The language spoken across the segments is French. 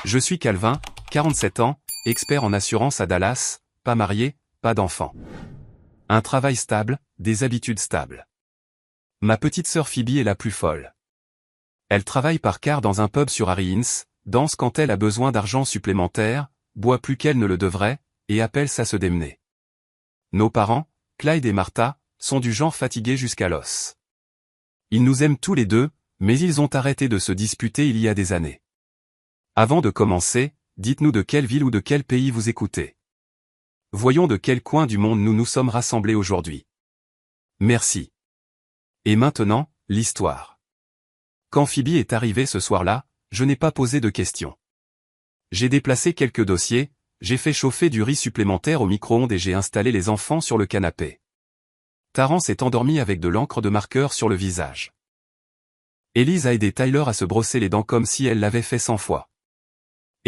Je suis Calvin, 47 ans, expert en assurance à Dallas, pas marié, pas d'enfant. Un travail stable, des habitudes stables. Ma petite sœur Phoebe est la plus folle. Elle travaille par quart dans un pub sur Harry Inns, danse quand elle a besoin d'argent supplémentaire, boit plus qu'elle ne le devrait, et appelle ça se démener. Nos parents, Clyde et Martha, sont du genre fatigués jusqu'à l'os. Ils nous aiment tous les deux, mais ils ont arrêté de se disputer il y a des années. Avant de commencer, dites-nous de quelle ville ou de quel pays vous écoutez. Voyons de quel coin du monde nous nous sommes rassemblés aujourd'hui. Merci. Et maintenant, l'histoire. Quand Phoebe est arrivée ce soir-là, je n'ai pas posé de questions. J'ai déplacé quelques dossiers, j'ai fait chauffer du riz supplémentaire au micro-ondes et j'ai installé les enfants sur le canapé. Taran s'est endormi avec de l'encre de marqueur sur le visage. Elise a aidé Tyler à se brosser les dents comme si elle l'avait fait 100 fois.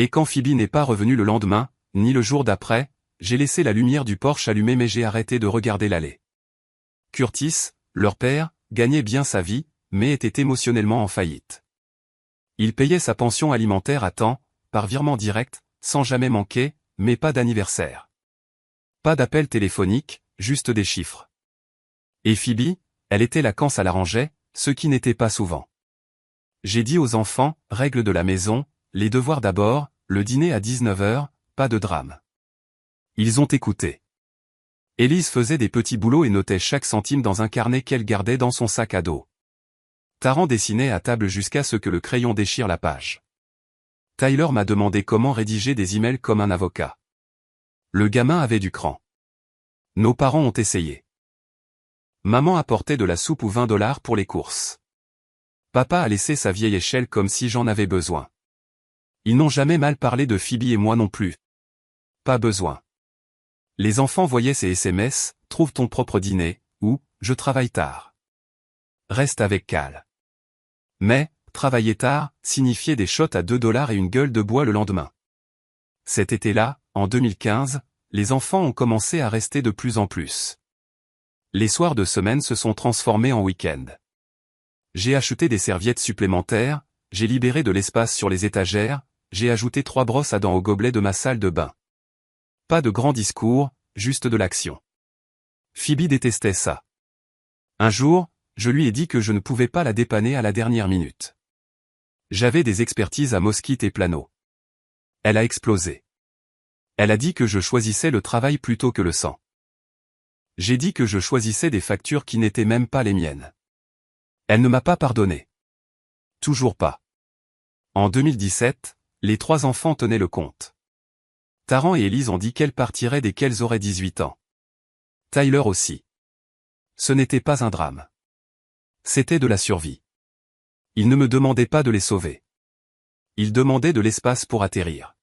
Et quand Phoebe n'est pas revenue le lendemain, ni le jour d'après, j'ai laissé la lumière du porche allumée mais j'ai arrêté de regarder l'allée. Curtis, leur père, gagnait bien sa vie, mais était émotionnellement en faillite. Il payait sa pension alimentaire à temps, par virement direct, sans jamais manquer, mais pas d'anniversaire. Pas d'appel téléphonique, juste des chiffres. Et Phoebe, elle était là quand ça l'arrangeait, ce qui n'était pas souvent. J'ai dit aux enfants, règle de la maison, les devoirs d'abord, le dîner à 19h, pas de drame. Ils ont écouté. Élise faisait des petits boulots et notait chaque centime dans un carnet qu'elle gardait dans son sac à dos. Taran dessinait à table jusqu'à ce que le crayon déchire la page. Tyler m'a demandé comment rédiger des emails comme un avocat. Le gamin avait du cran. Nos parents ont essayé. Maman apportait de la soupe ou $20 pour les courses. Papa a laissé sa vieille échelle comme si j'en avais besoin. Ils n'ont jamais mal parlé de Phoebe et moi non plus. Pas besoin. Les enfants voyaient ces SMS, trouve ton propre dîner, ou, je travaille tard. Reste avec Cal. Mais, travailler tard, signifiait des shots à $2 et une gueule de bois le lendemain. Cet été-là, en 2015, les enfants ont commencé à rester de plus en plus. Les soirs de semaine se sont transformés en week-end. J'ai acheté des serviettes supplémentaires, j'ai libéré de l'espace sur les étagères, j'ai ajouté 3 brosses à dents au gobelet de ma salle de bain. Pas de grands discours, juste de l'action. Phoebe détestait ça. Un jour, je lui ai dit que je ne pouvais pas la dépanner à la dernière minute. J'avais des expertises à Mosquite et Plano. Elle a explosé. Elle a dit que je choisissais le travail plutôt que le sang. J'ai dit que je choisissais des factures qui n'étaient même pas les miennes. Elle ne m'a pas pardonné. Toujours pas. En 2017, les 3 enfants tenaient le compte. Taran et Elise ont dit qu'elles partiraient dès qu'elles auraient 18 ans. Tyler aussi. Ce n'était pas un drame. C'était de la survie. Ils ne me demandaient pas de les sauver. Ils demandaient de l'espace pour atterrir.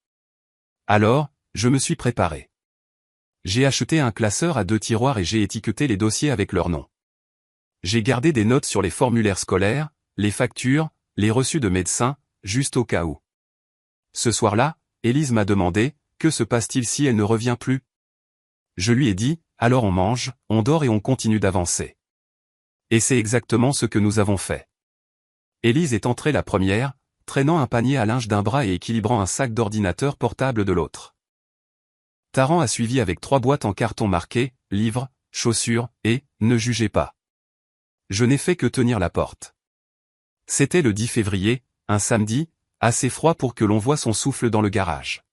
Alors, je me suis préparé. J'ai acheté un classeur à 2 tiroirs et j'ai étiqueté les dossiers avec leur nom. J'ai gardé des notes sur les formulaires scolaires, les factures, les reçus de médecins, juste au cas où. Ce soir-là, Elise m'a demandé, que se passe-t-il si elle ne revient plus? Je lui ai dit, alors on mange, on dort et on continue d'avancer. Et c'est exactement ce que nous avons fait. Elise est entrée la première, traînant un panier à linge d'un bras et équilibrant un sac d'ordinateur portable de l'autre. Taran a suivi avec 3 boîtes en carton marquées, livres, chaussures, et, ne jugez pas. Je n'ai fait que tenir la porte. C'était le 10 février, un samedi, assez froid pour que l'on voie son souffle dans le garage.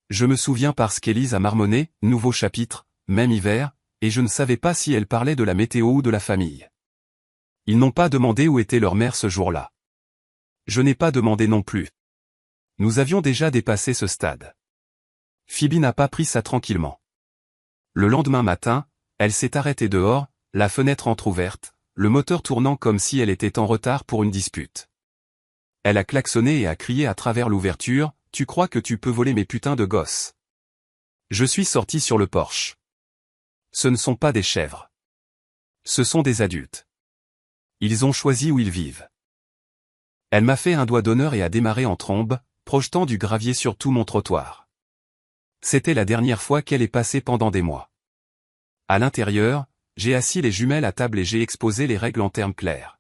Je me souviens parce qu'Élise a marmonné, nouveau chapitre, même hiver, et je ne savais pas si elle parlait de la météo ou de la famille. Ils n'ont pas demandé où était leur mère ce jour-là. Je n'ai pas demandé non plus. Nous avions déjà dépassé ce stade. Phoebe n'a pas pris ça tranquillement. Le lendemain matin, elle s'est arrêtée dehors, la fenêtre entr'ouverte, le moteur tournant comme si elle était en retard pour une dispute. Elle a klaxonné et a crié à travers l'ouverture, « Tu crois que tu peux voler mes putains de gosses ?» Je suis sorti sur le porche. Ce ne sont pas des chèvres. Ce sont des adultes. Ils ont choisi où ils vivent. Elle m'a fait un doigt d'honneur et a démarré en trombe, projetant du gravier sur tout mon trottoir. C'était la dernière fois qu'elle est passée pendant des mois. À l'intérieur, j'ai assis les jumelles à table et j'ai exposé les règles en termes clairs.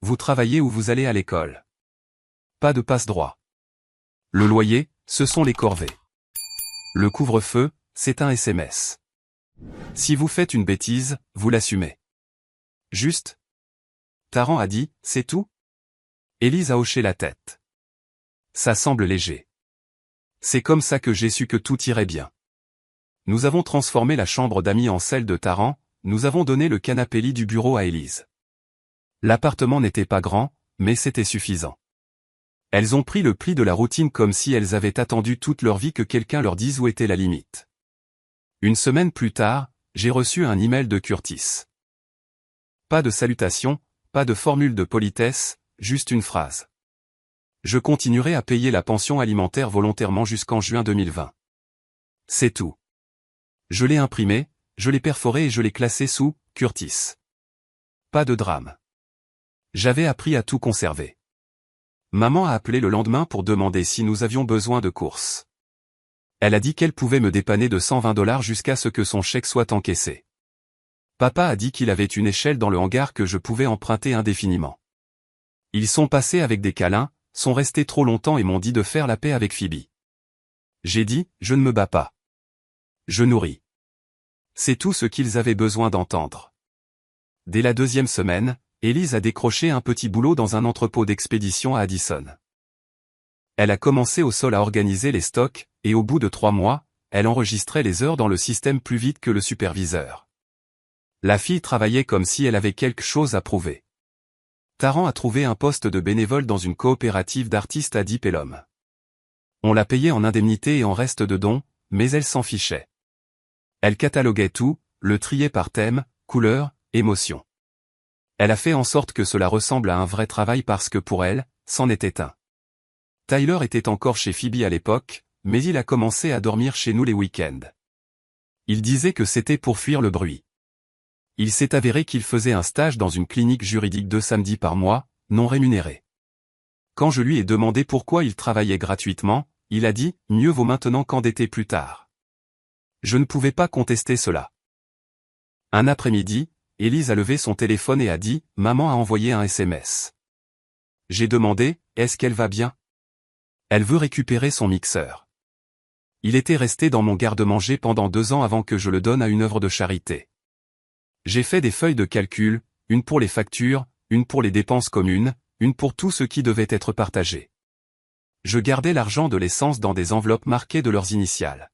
Vous travaillez ou vous allez à l'école. Pas de passe-droit. Le loyer, ce sont les corvées. Le couvre-feu, c'est un SMS. Si vous faites une bêtise, vous l'assumez. Juste. Taran a dit, c'est tout? Élise a hoché la tête. Ça semble léger. C'est comme ça que j'ai su que tout irait bien. Nous avons transformé la chambre d'amis en celle de Taran, nous avons donné le canapé-lit du bureau à Élise. L'appartement n'était pas grand, mais c'était suffisant. Elles ont pris le pli de la routine comme si elles avaient attendu toute leur vie que quelqu'un leur dise où était la limite. Une semaine plus tard, j'ai reçu un email de Curtis. Pas de salutation, pas de formule de politesse, juste une phrase. Je continuerai à payer la pension alimentaire volontairement jusqu'en juin 2020. C'est tout. Je l'ai imprimé, je l'ai perforé et je l'ai classé sous « Curtis ». Pas de drame. J'avais appris à tout conserver. Maman a appelé le lendemain pour demander si nous avions besoin de courses. Elle a dit qu'elle pouvait me dépanner de $120 jusqu'à ce que son chèque soit encaissé. Papa a dit qu'il avait une échelle dans le hangar que je pouvais emprunter indéfiniment. Ils sont passés avec des câlins, sont restés trop longtemps et m'ont dit de faire la paix avec Phoebe. J'ai dit, je ne me bats pas. Je nourris. C'est tout ce qu'ils avaient besoin d'entendre. Dès la 2e semaine, Élise a décroché un petit boulot dans un entrepôt d'expédition à Addison. Elle a commencé au sol à organiser les stocks, et au bout de 3 mois, elle enregistrait les heures dans le système plus vite que le superviseur. La fille travaillait comme si elle avait quelque chose à prouver. Taran a trouvé un poste de bénévole dans une coopérative d'artistes à Dipelum. On l'a payée en indemnité et en reste de dons, mais elle s'en fichait. Elle cataloguait tout, le triait par thème, couleur, émotion. Elle a fait en sorte que cela ressemble à un vrai travail parce que pour elle, c'en était un. Tyler était encore chez Phoebe à l'époque, mais il a commencé à dormir chez nous les week-ends. Il disait que c'était pour fuir le bruit. Il s'est avéré qu'il faisait un stage dans une clinique juridique 2 samedis par mois, non rémunéré. Quand je lui ai demandé pourquoi il travaillait gratuitement, il a dit « mieux vaut maintenant qu'endetter plus tard ». Je ne pouvais pas contester cela. Un après-midi, Élise a levé son téléphone et a dit « Maman a envoyé un SMS ». J'ai demandé « Est-ce qu'elle va bien ?» Elle veut récupérer son mixeur. Il était resté dans mon garde-manger pendant 2 ans avant que je le donne à une œuvre de charité. J'ai fait des feuilles de calcul, une pour les factures, une pour les dépenses communes, une pour tout ce qui devait être partagé. Je gardais l'argent de l'essence dans des enveloppes marquées de leurs initiales.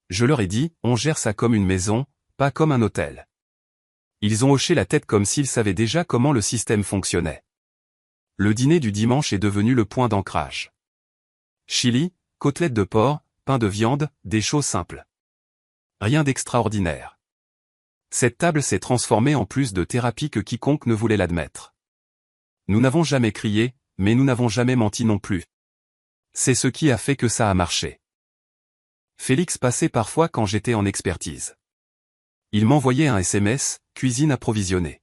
Je leur ai dit, on gère ça comme une maison, pas comme un hôtel. Ils ont hoché la tête comme s'ils savaient déjà comment le système fonctionnait. Le dîner du dimanche est devenu le point d'ancrage. Chili, côtelettes de porc, pain de viande, des choses simples. Rien d'extraordinaire. Cette table s'est transformée en plus de thérapie que quiconque ne voulait l'admettre. Nous n'avons jamais crié, mais nous n'avons jamais menti non plus. C'est ce qui a fait que ça a marché. Félix passait parfois quand j'étais en expertise. Il m'envoyait un SMS, cuisine approvisionnée.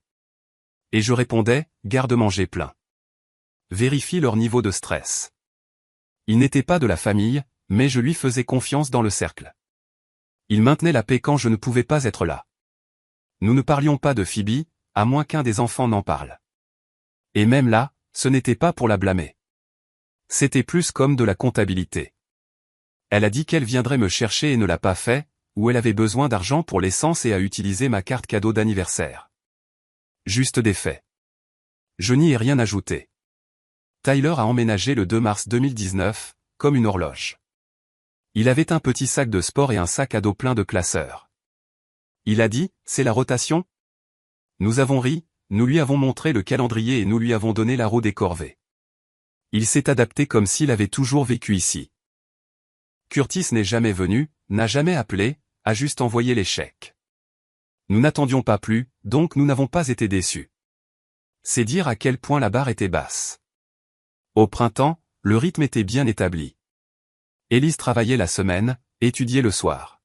Et je répondais, garde-manger plein. Vérifie leur niveau de stress. Il n'était pas de la famille, mais je lui faisais confiance dans le cercle. Il maintenait la paix quand je ne pouvais pas être là. Nous ne parlions pas de Phoebe, à moins qu'un des enfants n'en parle. Et même là, ce n'était pas pour la blâmer. C'était plus comme de la comptabilité. Elle a dit qu'elle viendrait me chercher et ne l'a pas fait, ou elle avait besoin d'argent pour l'essence et a utilisé ma carte cadeau d'anniversaire. Juste des faits. Je n'y ai rien ajouté. Tyler a emménagé le 2 mars 2019, comme une horloge. Il avait un petit sac de sport et un sac à dos plein de classeurs. Il a dit, c'est la rotation? Nous avons ri, nous lui avons montré le calendrier et nous lui avons donné la roue des corvées. Il s'est adapté comme s'il avait toujours vécu ici. Curtis n'est jamais venu, n'a jamais appelé, a juste envoyé les chèques. Nous n'attendions pas plus, donc nous n'avons pas été déçus. C'est dire à quel point la barre était basse. Au printemps, le rythme était bien établi. Élise travaillait la semaine, étudiait le soir.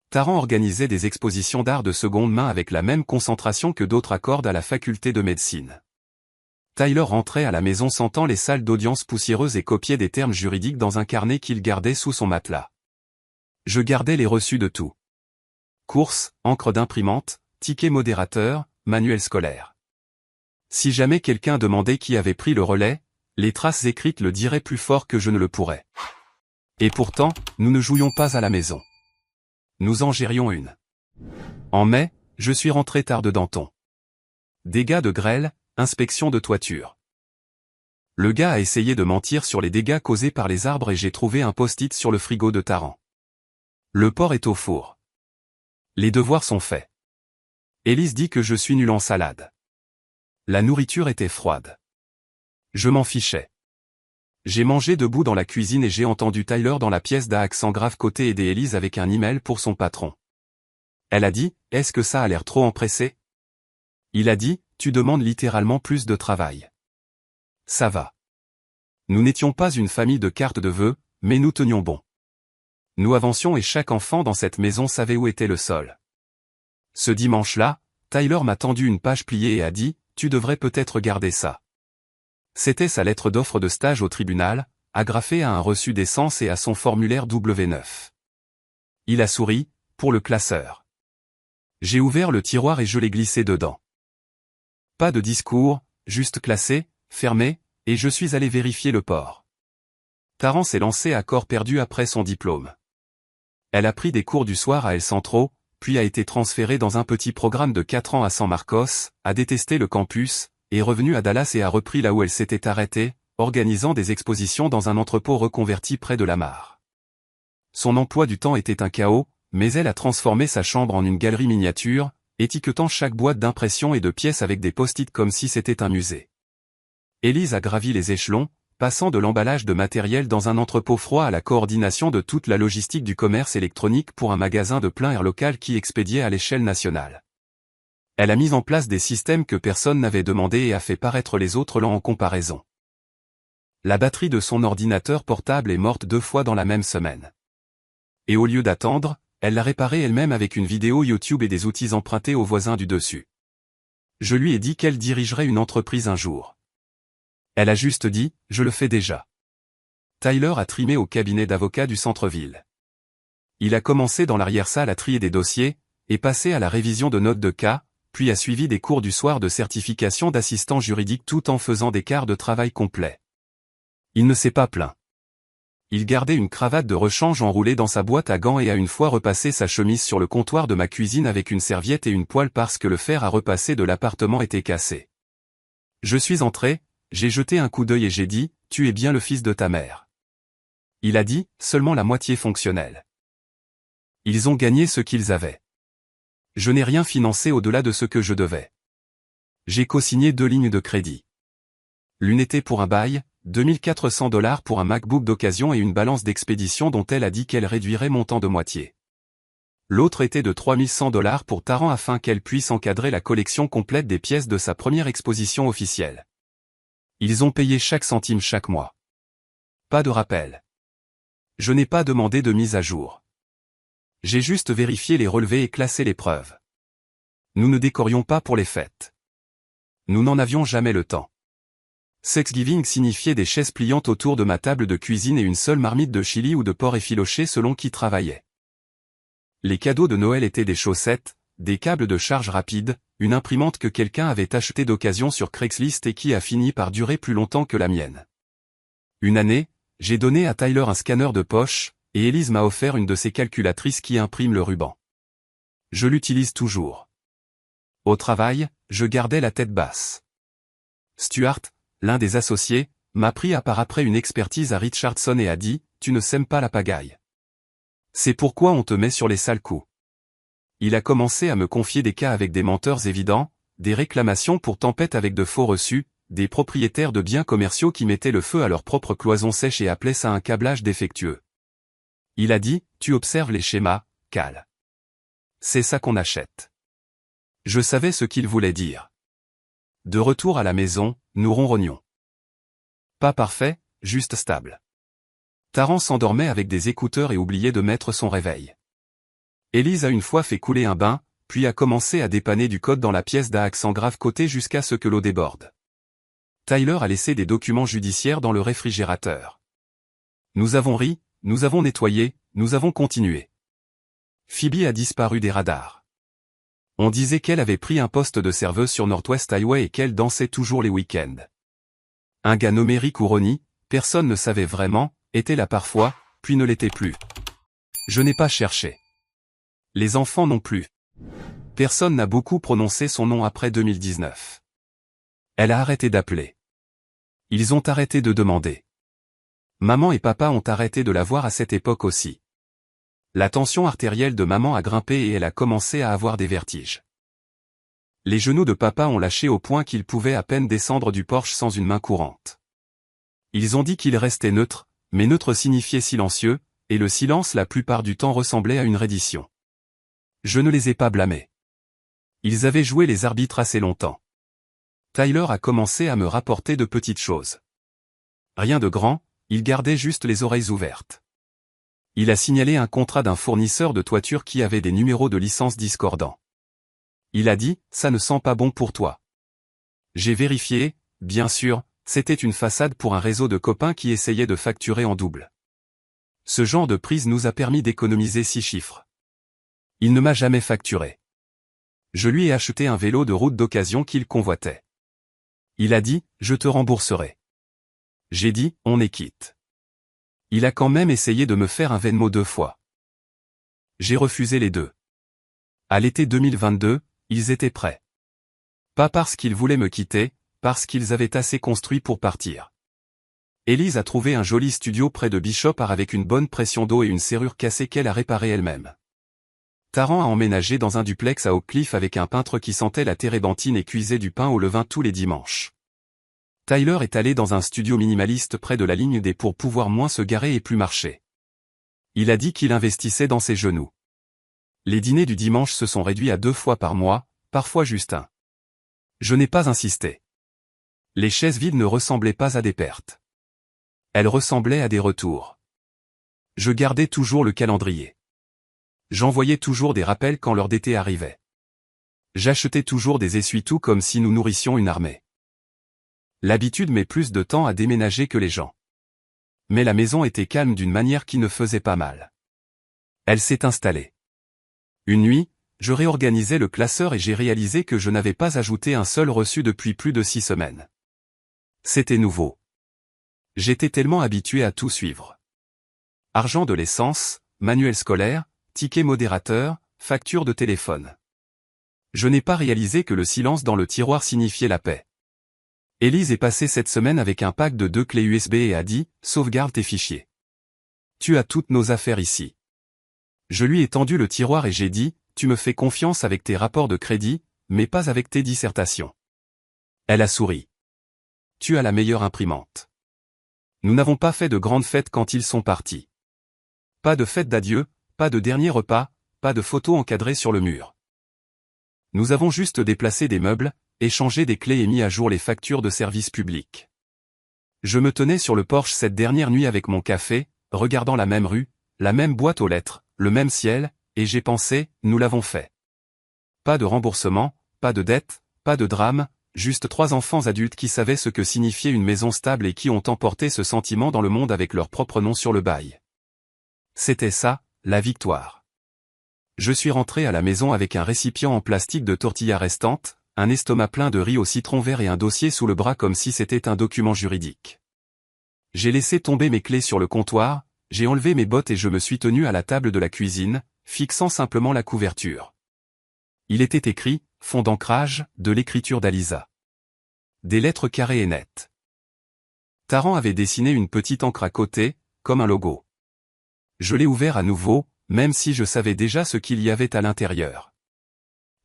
Taran organisait des expositions d'art de seconde main avec la même concentration que d'autres accordent à la faculté de médecine. Tyler rentrait à la maison sentant les salles d'audience poussiéreuses et copiait des termes juridiques dans un carnet qu'il gardait sous son matelas. Je gardais les reçus de tout. Courses, encre d'imprimante, tickets modérateurs, manuels scolaires. Si jamais quelqu'un demandait qui avait pris le relais, Les traces écrites le diraient plus fort que je ne le pourrais. Et pourtant, nous ne jouions pas à la maison. Nous en gérions une. En mai, je suis rentré tard de Danton. Dégâts de grêle, inspection de toiture. Le gars a essayé de mentir sur les dégâts causés par les arbres et j'ai trouvé un post-it sur le frigo de Taran. Le porc est au four. Les devoirs sont faits. Élise dit que je suis nul en salade. La nourriture était froide. Je m'en fichais. J'ai mangé debout dans la cuisine et j'ai entendu Tyler dans la pièce d'un accent grave côté aider Élise avec un email pour son patron. Elle a dit, est-ce que ça a l'air trop empressé? Il a dit, tu demandes littéralement plus de travail. Ça va. Nous n'étions pas une famille de cartes de vœux, mais nous tenions bon. Nous avancions et chaque enfant dans cette maison savait où était le sol. Ce dimanche-là, Tyler m'a tendu une page pliée et a dit, tu devrais peut-être garder ça. C'était sa lettre d'offre de stage au tribunal, agrafée à un reçu d'essence et à son formulaire W9. Il a souri, pour le classeur. J'ai ouvert le tiroir et je l'ai glissé dedans. Pas de discours, juste classé, fermé, et je suis allé vérifier le port. Taran s'est lancée à corps perdu après son diplôme. Elle a pris des cours du soir à El Centro, puis a été transférée dans un petit programme de 4 ans à San Marcos, a détesté le campus, est revenue à Dallas et a repris là où elle s'était arrêtée, organisant des expositions dans un entrepôt reconverti près de la mare. Son emploi du temps était un chaos, mais elle a transformé sa chambre en une galerie miniature, étiquetant chaque boîte d'impression et de pièces avec des post-it comme si c'était un musée. Élise a gravi les échelons, passant de l'emballage de matériel dans un entrepôt froid à la coordination de toute la logistique du commerce électronique pour un magasin de plein air local qui expédiait à l'échelle nationale. Elle a mis en place des systèmes que personne n'avait demandé et a fait paraître les autres lents en comparaison. La batterie de son ordinateur portable est morte 2 fois dans la même semaine. Et au lieu d'attendre, elle l'a réparée elle-même avec une vidéo YouTube et des outils empruntés aux voisins du dessus. Je lui ai dit qu'elle dirigerait une entreprise un jour. Elle a juste dit, je le fais déjà. Tyler a trimé au cabinet d'avocat du centre-ville. Il a commencé dans l'arrière-salle à trier des dossiers, et passé à la révision de notes de cas, puis a suivi des cours du soir de certification d'assistant juridique tout en faisant des quarts de travail complets. Il ne s'est pas plaint. Il gardait une cravate de rechange enroulée dans sa boîte à gants et a une fois repassé sa chemise sur le comptoir de ma cuisine avec une serviette et une poêle parce que le fer à repasser de l'appartement était cassé. Je suis entré, j'ai jeté un coup d'œil et j'ai dit, tu es bien le fils de ta mère. Il a dit, seulement la moitié fonctionnelle. Ils ont gagné ce qu'ils avaient. Je n'ai rien financé au-delà de ce que je devais. J'ai co-signé 2 lignes de crédit. L'une était pour un bail, $2400 pour un MacBook d'occasion et une balance d'expédition dont elle a dit qu'elle réduirait mon temps de moitié. L'autre était de $3100 pour Taran afin qu'elle puisse encadrer la collection complète des pièces de sa première exposition officielle. Ils ont payé chaque centime chaque mois. Pas de rappel. Je n'ai pas demandé de mise à jour. J'ai juste vérifié les relevés et classé les preuves. Nous ne décorions pas pour les fêtes. Nous n'en avions jamais le temps. Thanksgiving signifiait des chaises pliantes autour de ma table de cuisine et une seule marmite de chili ou de porc effiloché selon qui travaillait. Les cadeaux de Noël étaient des chaussettes, des câbles de charge rapide, une imprimante que quelqu'un avait achetée d'occasion sur Craigslist et qui a fini par durer plus longtemps que la mienne. Une année, j'ai donné à Tyler un scanner de poche, et Élise m'a offert une de ces calculatrices qui imprime le ruban. Je l'utilise toujours. Au travail, je gardais la tête basse. Stuart, l'un des associés, m'a pris à part après une expertise à Richardson et a dit, tu ne sèmes pas la pagaille. C'est pourquoi on te met sur les sales coups. Il a commencé à me confier des cas avec des menteurs évidents, des réclamations pour tempête avec de faux reçus, des propriétaires de biens commerciaux qui mettaient le feu à leur propre cloison sèche et appelaient ça un câblage défectueux. Il a dit, tu observes les schémas, Cal. C'est ça qu'on achète. Je savais ce qu'il voulait dire. De retour à la maison, nous ronronnions. Pas parfait, juste stable. Taran s'endormait avec des écouteurs et oubliait de mettre son réveil. Élise a une fois fait couler un bain, puis a commencé à dépanner du code dans la pièce d'un accent grave côté jusqu'à ce que l'eau déborde. Tyler a laissé des documents judiciaires dans le réfrigérateur. Nous avons ri, nous avons nettoyé, nous avons continué. Phoebe a disparu des radars. On disait qu'elle avait pris un poste de serveuse sur Northwest Highway et qu'elle dansait toujours les week-ends. Un gars nommé Rick ou Ronnie, personne ne savait vraiment, était là parfois, puis ne l'était plus. Je n'ai pas cherché. Les enfants non plus. Personne n'a beaucoup prononcé son nom après 2019. Elle a arrêté d'appeler. Ils ont arrêté de demander. Maman et papa ont arrêté de la voir à cette époque aussi. La tension artérielle de maman a grimpé et elle a commencé à avoir des vertiges. Les genoux de papa ont lâché au point qu'il pouvait à peine descendre du porche sans une main courante. Ils ont dit qu'il restait neutre, mais neutre signifiait silencieux, et le silence la plupart du temps ressemblait à une reddition. Je ne les ai pas blâmés. Ils avaient joué les arbitres assez longtemps. Tyler a commencé à me rapporter de petites choses. Rien de grand, il gardait juste les oreilles ouvertes. Il a signalé un contrat d'un fournisseur de toiture qui avait des numéros de licence discordants. Il a dit, ça ne sent pas bon pour toi. J'ai vérifié, bien sûr, c'était une façade pour un réseau de copains qui essayait de facturer en double. Ce genre de prise nous a permis d'économiser 6 chiffres. Il ne m'a jamais facturé. Je lui ai acheté un vélo de route d'occasion qu'il convoitait. Il a dit, je te rembourserai. J'ai dit, on est quitte. Il a quand même essayé de me faire un Venmo 2 fois. J'ai refusé les deux. À l'été 2022, ils étaient prêts. Pas parce qu'ils voulaient me quitter, parce qu'ils avaient assez construit pour partir. Élise a trouvé un joli studio près de Bishop avec une bonne pression d'eau et une serrure cassée qu'elle a réparée elle-même. Taran a emménagé dans un duplex à Oak Cliff avec un peintre qui sentait la térébenthine et cuisait du pain au levain tous les dimanches. Tyler est allé dans un studio minimaliste près de la ligne D pour pouvoir moins se garer et plus marcher. Il a dit qu'il investissait dans ses genoux. Les dîners du dimanche se sont réduits à 2 fois par mois, parfois juste un. Je n'ai pas insisté. Les chaises vides ne ressemblaient pas à des pertes. Elles ressemblaient à des retours. Je gardais toujours le calendrier. J'envoyais toujours des rappels quand l'heure d'été arrivait. J'achetais toujours des essuie-tout comme si nous nourrissions une armée. L'habitude met plus de temps à déménager que les gens. Mais la maison était calme d'une manière qui ne faisait pas mal. Elle s'est installée. Une nuit, je réorganisais le classeur et j'ai réalisé que je n'avais pas ajouté un seul reçu depuis plus de 6 semaines. C'était nouveau. J'étais tellement habitué à tout suivre. Argent de l'essence, manuel scolaire, ticket modérateur, facture de téléphone. Je n'ai pas réalisé que le silence dans le tiroir signifiait la paix. Élise est passée cette semaine avec un pack de 2 clés USB et a dit, sauvegarde tes fichiers. Tu as toutes nos affaires ici. Je lui ai tendu le tiroir et j'ai dit, tu me fais confiance avec tes rapports de crédit, mais pas avec tes dissertations. Elle a souri. Tu as la meilleure imprimante. Nous n'avons pas fait de grandes fêtes quand ils sont partis. Pas de fête d'adieu, pas de dernier repas, pas de photos encadrées sur le mur. Nous avons juste déplacé des meubles, échangé des clés et mis à jour les factures de services publics. Je me tenais sur le porche cette dernière nuit avec mon café, regardant la même rue, la même boîte aux lettres, le même ciel, et j'ai pensé, nous l'avons fait. Pas de remboursement, pas de dette, pas de drame, juste 3 enfants adultes qui savaient ce que signifiait une maison stable et qui ont emporté ce sentiment dans le monde avec leur propre nom sur le bail. C'était ça, la victoire. Je suis rentré à la maison avec un récipient en plastique de tortillas restantes, un estomac plein de riz au citron vert et un dossier sous le bras comme si c'était un document juridique. J'ai laissé tomber mes clés sur le comptoir, j'ai enlevé mes bottes et je me suis tenu à la table de la cuisine, fixant simplement la couverture. Il était écrit, fond d'ancrage, de l'écriture d'Alisa. Des lettres carrées et nettes. Taran avait dessiné une petite encre à côté, comme un logo. Je l'ai ouvert à nouveau, même si je savais déjà ce qu'il y avait à l'intérieur.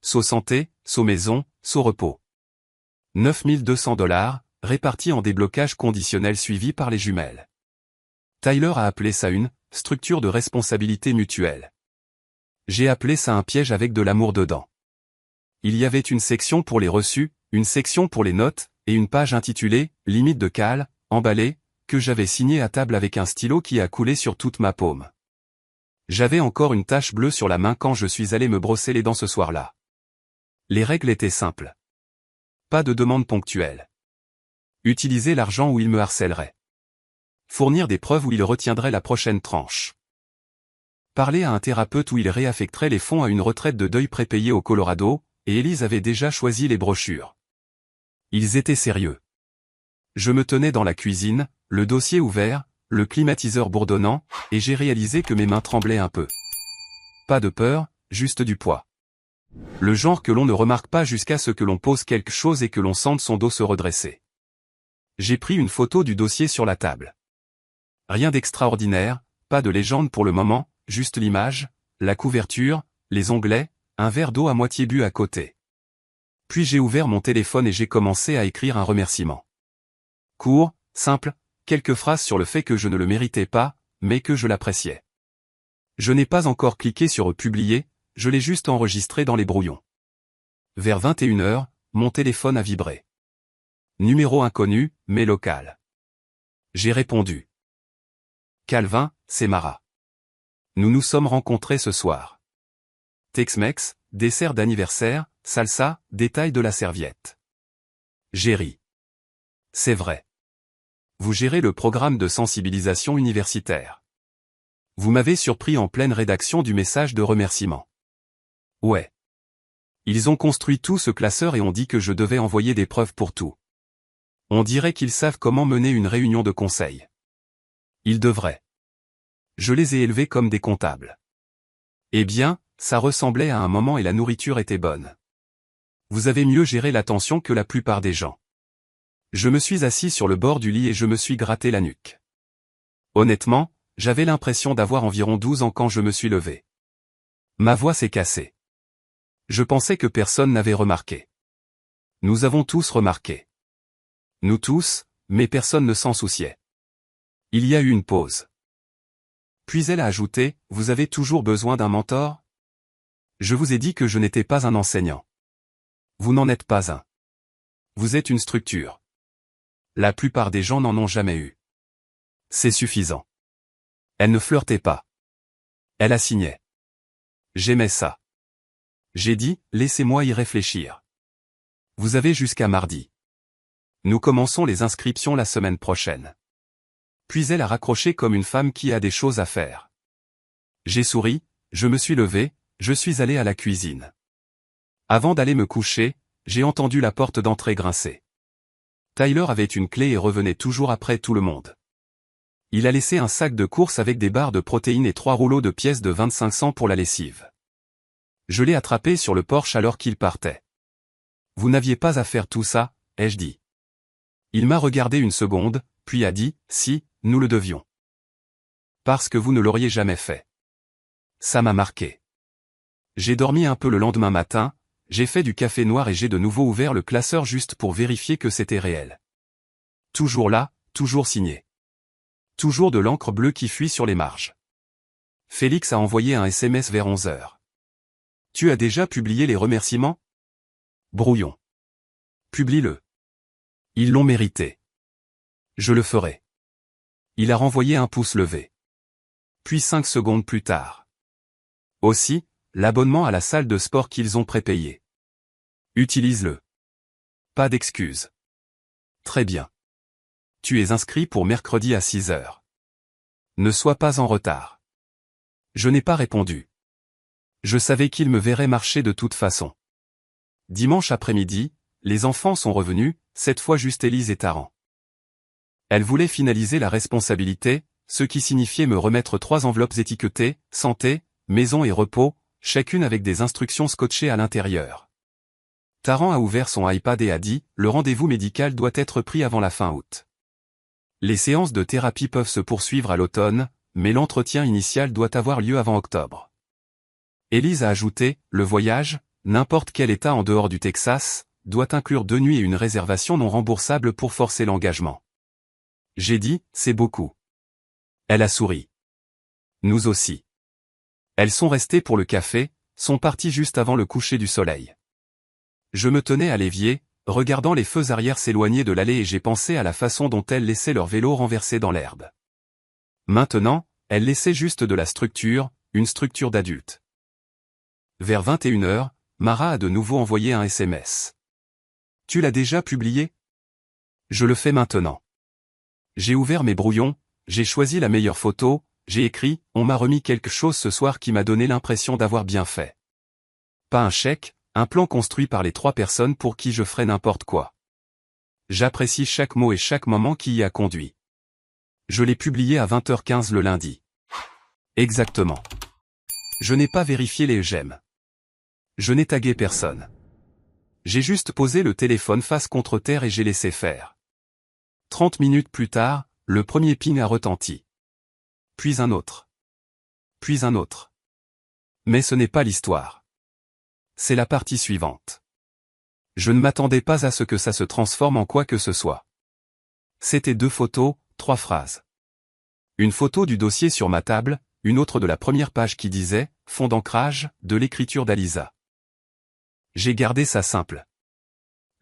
So santé, so maison, so repos. 9200 $, répartis en déblocage conditionnel suivi par les jumelles. Tyler a appelé ça une « structure de responsabilité mutuelle ». J'ai appelé ça un piège avec de l'amour dedans. Il y avait une section pour les reçus, une section pour les notes, et une page intitulée « Limite de cale, emballée », que j'avais signée à table avec un stylo qui a coulé sur toute ma paume. J'avais encore une tache bleue sur la main quand je suis allé me brosser les dents ce soir-là. Les règles étaient simples. Pas de demande ponctuelle. Utiliser l'argent où il me harcèlerait. Fournir des preuves où il retiendrait la prochaine tranche. Parler à un thérapeute où il réaffecterait les fonds à une retraite de deuil prépayée au Colorado, et Élise avait déjà choisi les brochures. Ils étaient sérieux. Je me tenais dans la cuisine, le dossier ouvert, le climatiseur bourdonnant, et j'ai réalisé que mes mains tremblaient un peu. Pas de peur, juste du poids. Le genre que l'on ne remarque pas jusqu'à ce que l'on pose quelque chose et que l'on sente son dos se redresser. J'ai pris une photo du dossier sur la table. Rien d'extraordinaire, pas de légende pour le moment, juste l'image, la couverture, les onglets, un verre d'eau à moitié bu à côté. Puis j'ai ouvert mon téléphone et j'ai commencé à écrire un remerciement. Court, simple, quelques phrases sur le fait que je ne le méritais pas, mais que je l'appréciais. Je n'ai pas encore cliqué sur publier, je l'ai juste enregistré dans les brouillons. Vers 21h, mon téléphone a vibré. Numéro inconnu, mais local. J'ai répondu. Calvin, c'est Mara. Nous nous sommes rencontrés ce soir. Tex-Mex, dessert d'anniversaire, salsa, détail de la serviette. J'ai ri. C'est vrai. Vous gérez le programme de sensibilisation universitaire. Vous m'avez surpris en pleine rédaction du message de remerciement. Ouais. Ils ont construit tout ce classeur et ont dit que je devais envoyer des preuves pour tout. On dirait qu'ils savent comment mener une réunion de conseil. Ils devraient. Je les ai élevés comme des comptables. Eh bien, ça ressemblait à un moment et la nourriture était bonne. Vous avez mieux géré l'attention que la plupart des gens. Je me suis assis sur le bord du lit et je me suis gratté la nuque. Honnêtement, j'avais l'impression d'avoir environ 12 ans quand je me suis levé. Ma voix s'est cassée. Je pensais que personne n'avait remarqué. Nous avons tous remarqué. Nous tous, mais personne ne s'en souciait. Il y a eu une pause. Puis elle a ajouté, « Vous avez toujours besoin d'un mentor ? Je vous ai dit que je n'étais pas un enseignant. Vous n'en êtes pas un. Vous êtes une structure. La plupart des gens n'en ont jamais eu. C'est suffisant. » Elle ne flirtait pas. Elle assignait. J'aimais ça. J'ai dit, laissez-moi y réfléchir. Vous avez jusqu'à mardi. Nous commençons les inscriptions la semaine prochaine. Puis elle a raccroché comme une femme qui a des choses à faire. J'ai souri, je me suis levé, je suis allé à la cuisine. Avant d'aller me coucher, j'ai entendu la porte d'entrée grincer. Tyler avait une clé et revenait toujours après tout le monde. Il a laissé un sac de courses avec des barres de protéines et 3 rouleaux de pièces de 25 cents pour la lessive. Je l'ai attrapé sur le porche alors qu'il partait. Vous n'aviez pas à faire tout ça, ai-je dit. Il m'a regardé une seconde, puis a dit, si, nous le devions. Parce que vous ne l'auriez jamais fait. Ça m'a marqué. J'ai dormi un peu le lendemain matin, j'ai fait du café noir et j'ai de nouveau ouvert le classeur juste pour vérifier que c'était réel. Toujours là, toujours signé. Toujours de l'encre bleue qui fuit sur les marges. Félix a envoyé un SMS vers 11h. Tu as déjà publié les remerciements ? Brouillon. Publie-le. Ils l'ont mérité. Je le ferai. Il a renvoyé un pouce levé. Puis 5 secondes plus tard. Aussi, l'abonnement à la salle de sport qu'ils ont prépayé. Utilise-le. Pas d'excuses. Très bien. Tu es inscrit pour mercredi à 6h. Ne sois pas en retard. Je n'ai pas répondu. Je savais qu'il me verrait marcher de toute façon. Dimanche après-midi, les enfants sont revenus, cette fois juste Élise et Taran. Elle voulait finaliser la responsabilité, ce qui signifiait me remettre 3 enveloppes étiquetées, santé, maison et repos, chacune avec des instructions scotchées à l'intérieur. Taran a ouvert son iPad et a dit, le rendez-vous médical doit être pris avant la fin août. Les séances de thérapie peuvent se poursuivre à l'automne, mais l'entretien initial doit avoir lieu avant octobre. Élise a ajouté, le voyage, n'importe quel état en dehors du Texas, doit inclure 2 nuits et une réservation non remboursable pour forcer l'engagement. J'ai dit, c'est beaucoup. Elle a souri. Nous aussi. Elles sont restées pour le café, sont parties juste avant le coucher du soleil. Je me tenais à l'évier, regardant les feux arrière s'éloigner de l'allée et j'ai pensé à la façon dont elles laissaient leur vélo renversé dans l'herbe. Maintenant, elles laissaient juste de la structure, une structure d'adulte. Vers 21h, Mara a de nouveau envoyé un SMS. Tu l'as déjà publié ? Je le fais maintenant. J'ai ouvert mes brouillons, j'ai choisi la meilleure photo, j'ai écrit, on m'a remis quelque chose ce soir qui m'a donné l'impression d'avoir bien fait. Pas un chèque, un plan construit par les 3 personnes pour qui je ferais n'importe quoi. J'apprécie chaque mot et chaque moment qui y a conduit. Je l'ai publié à 20h15 le lundi. Exactement. Je n'ai pas vérifié les j'aime. Je n'ai tagué personne. J'ai juste posé le téléphone face contre terre et j'ai laissé faire. 30 minutes plus tard, le premier ping a retenti. Puis un autre. Puis un autre. Mais ce n'est pas l'histoire. C'est la partie suivante. Je ne m'attendais pas à ce que ça se transforme en quoi que ce soit. C'était 2 photos, 3 phrases. Une photo du dossier sur ma table, une autre de la première page qui disait « Fond d'ancrage, de l'écriture d'Alisa ». J'ai gardé ça simple.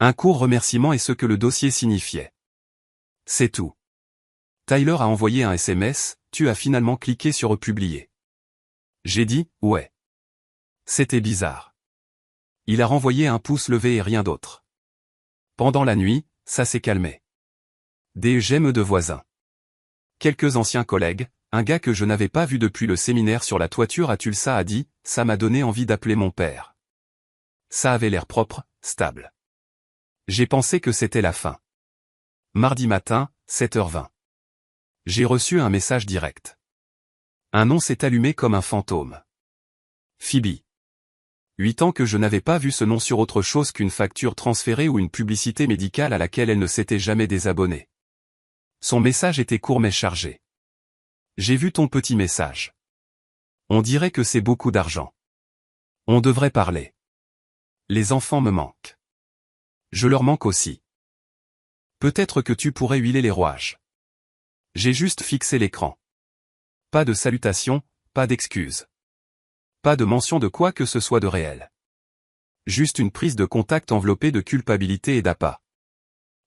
Un court remerciement et ce que le dossier signifiait. C'est tout. Tyler a envoyé un SMS, tu as finalement cliqué sur republier. J'ai dit, ouais. C'était bizarre. Il a renvoyé un pouce levé et rien d'autre. Pendant la nuit, ça s'est calmé. Des j'aime de voisins. Quelques anciens collègues, un gars que je n'avais pas vu depuis le séminaire sur la toiture à Tulsa a dit, ça m'a donné envie d'appeler mon père. Ça avait l'air propre, stable. J'ai pensé que c'était la fin. Mardi matin, 7h20. J'ai reçu un message direct. Un nom s'est allumé comme un fantôme. Phoebe. 8 ans que je n'avais pas vu ce nom sur autre chose qu'une facture transférée ou une publicité médicale à laquelle elle ne s'était jamais désabonnée. Son message était court mais chargé. J'ai vu ton petit message. On dirait que c'est beaucoup d'argent. On devrait parler. Les enfants me manquent. Je leur manque aussi. Peut-être que tu pourrais huiler les rouages. J'ai juste fixé l'écran. Pas de salutation, pas d'excuses. Pas de mention de quoi que ce soit de réel. Juste une prise de contact enveloppée de culpabilité et d'appât.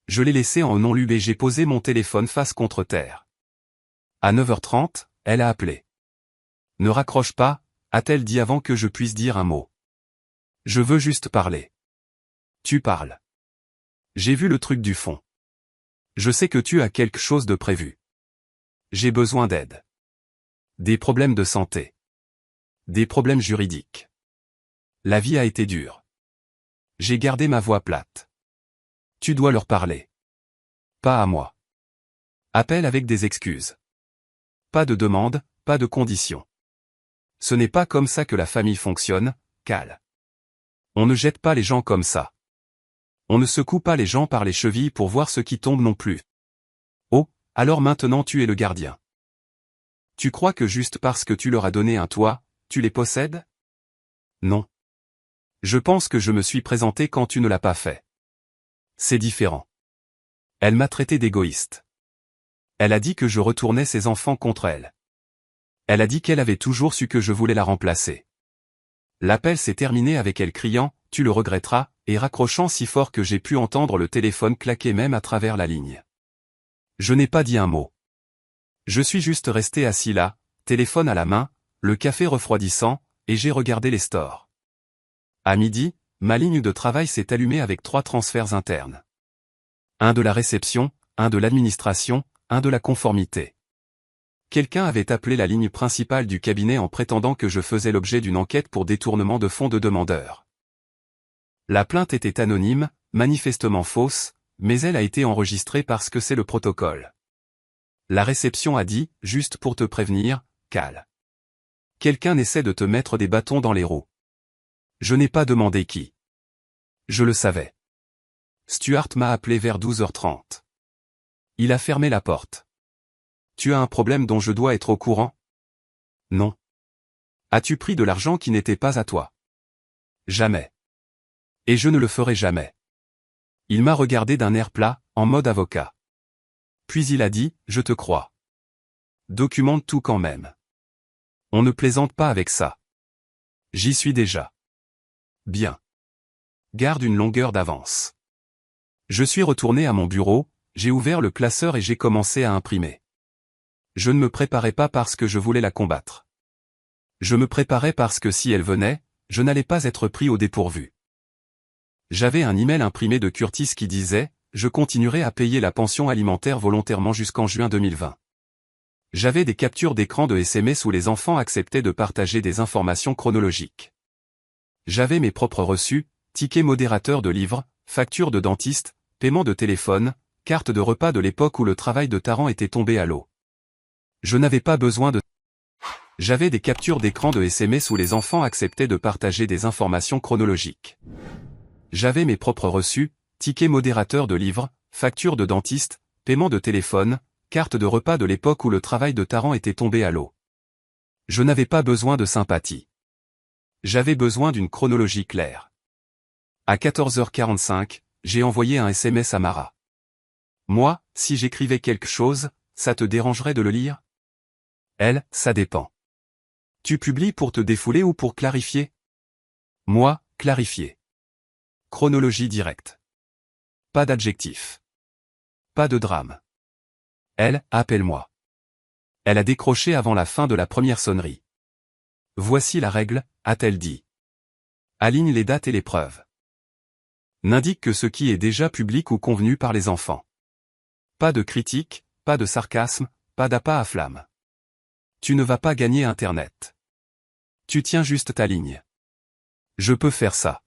Je l'ai laissé en non lu et j'ai posé mon téléphone face contre terre. À 9h30, elle a appelé. Ne raccroche pas, a-t-elle dit avant que je puisse dire un mot. Je veux juste parler. Tu parles. J'ai vu le truc du fond. Je sais que tu as quelque chose de prévu. J'ai besoin d'aide. Des problèmes de santé. Des problèmes juridiques. La vie a été dure. J'ai gardé ma voix plate. Tu dois leur parler. Pas à moi. Appelle avec des excuses. Pas de demande, pas de conditions. Ce n'est pas comme ça que la famille fonctionne, Cal. On ne jette pas les gens comme ça. On ne secoue pas les gens par les chevilles pour voir ce qui tombe non plus. Oh, alors maintenant tu es le gardien. Tu crois que juste parce que tu leur as donné un toit, tu les possèdes? Non. Je pense que je me suis présenté quand tu ne l'as pas fait. C'est différent. Elle m'a traité d'égoïste. Elle a dit que je retournais ses enfants contre elle. Elle a dit qu'elle avait toujours su que je voulais la remplacer. L'appel s'est terminé avec elle criant « Tu le regretteras » et raccrochant si fort que j'ai pu entendre le téléphone claquer même à travers la ligne. Je n'ai pas dit un mot. Je suis juste resté assis là, téléphone à la main, le café refroidissant, et j'ai regardé les stores. À midi, ma ligne de travail s'est allumée avec 3 transferts internes. Un de la réception, un de l'administration, un de la conformité. Quelqu'un avait appelé la ligne principale du cabinet en prétendant que je faisais l'objet d'une enquête pour détournement de fonds de demandeurs. La plainte était anonyme, manifestement fausse, mais elle a été enregistrée parce que c'est le protocole. La réception a dit, juste pour te prévenir, Cal. Quelqu'un essaie de te mettre des bâtons dans les roues. Je n'ai pas demandé qui. Je le savais. Stuart m'a appelé vers 12h30. Il a fermé la porte. Tu as un problème dont je dois être au courant? Non. As-tu pris de l'argent qui n'était pas à toi? Jamais. Et je ne le ferai jamais. Il m'a regardé d'un air plat, en mode avocat. Puis il a dit, je te crois. Documente tout quand même. On ne plaisante pas avec ça. J'y suis déjà. Bien. Garde une longueur d'avance. Je suis retourné à mon bureau, j'ai ouvert le classeur et j'ai commencé à imprimer. Je ne me préparais pas parce que je voulais la combattre. Je me préparais parce que si elle venait, je n'allais pas être pris au dépourvu. J'avais un email imprimé de Curtis qui disait « Je continuerai à payer la pension alimentaire volontairement jusqu'en juin 2020 ». J'avais des captures d'écran de SMS où les enfants acceptaient de partager des informations chronologiques. J'avais mes propres reçus, tickets modérateurs de livres, factures de dentiste, paiement de téléphone, carte de repas de l'époque où le travail de Taran était tombé à l'eau. Je n'avais pas besoin de... J'avais des captures d'écran de SMS où les enfants acceptaient de partager des informations chronologiques. J'avais mes propres reçus, tickets modérateurs de livres, factures de dentiste, paiement de téléphone, carte de repas de l'époque où le travail de Taran était tombé à l'eau. Je n'avais pas besoin de sympathie. J'avais besoin d'une chronologie claire. À 14h45, j'ai envoyé un SMS à Mara. Moi, si j'écrivais quelque chose, ça te dérangerait de le lire? Elle, ça dépend. Tu publies pour te défouler ou pour clarifier? Moi, clarifier. Chronologie directe. Pas d'adjectif. Pas de drame. Elle, appelle-moi. Elle a décroché avant la fin de la première sonnerie. Voici la règle, a-t-elle dit. Aligne les dates et les preuves. N'indique que ce qui est déjà public ou convenu par les enfants. Pas de critique, pas de sarcasme, pas d'appât à flamme. Tu ne vas pas gagner Internet. Tu tiens juste ta ligne. Je peux faire ça.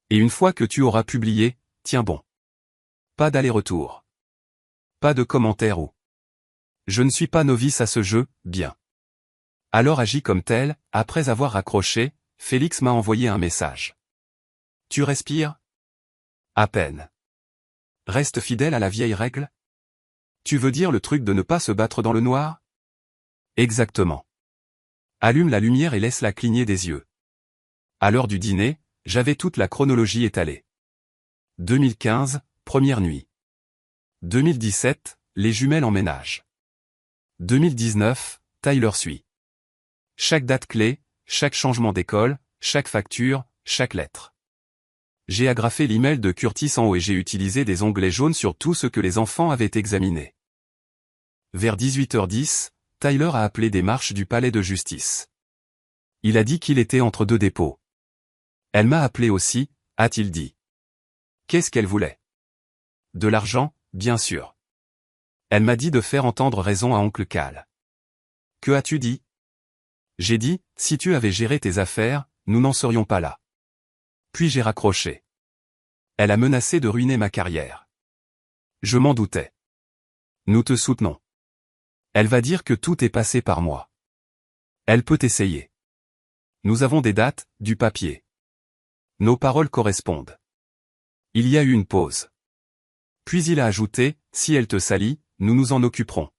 Et une fois que tu auras publié, tiens bon. Pas d'aller-retour. Pas de commentaires ou. Je ne suis pas novice à ce jeu, bien. Alors agis comme tel, après avoir raccroché, Félix m'a envoyé un message. Tu respires? À peine. Reste fidèle à la vieille règle? Tu veux dire le truc de ne pas se battre dans le noir? Exactement. Allume la lumière et laisse-la cligner des yeux. À l'heure du dîner, j'avais toute la chronologie étalée. 2015, première nuit. 2017, les jumelles emménagent. 2019, Tyler suit. Chaque date clé, chaque changement d'école, chaque facture, chaque lettre. J'ai agrafé l'email de Curtis en haut et j'ai utilisé des onglets jaunes sur tout ce que les enfants avaient examiné. Vers 18h10, Tyler a appelé des marches du palais de justice. Il a dit qu'il était entre deux dépôts. Elle m'a appelé aussi, a-t-il dit. Qu'est-ce qu'elle voulait? De l'argent, bien sûr. Elle m'a dit de faire entendre raison à oncle Cal. Que as-tu dit? J'ai dit, si tu avais géré tes affaires, nous n'en serions pas là. Puis j'ai raccroché. Elle a menacé de ruiner ma carrière. Je m'en doutais. Nous te soutenons. Elle va dire que tout est passé par moi. Elle peut essayer. Nous avons des dates, du papier. Nos paroles correspondent. Il y a eu une pause. Puis il a ajouté, si elle te salit, nous nous en occuperons.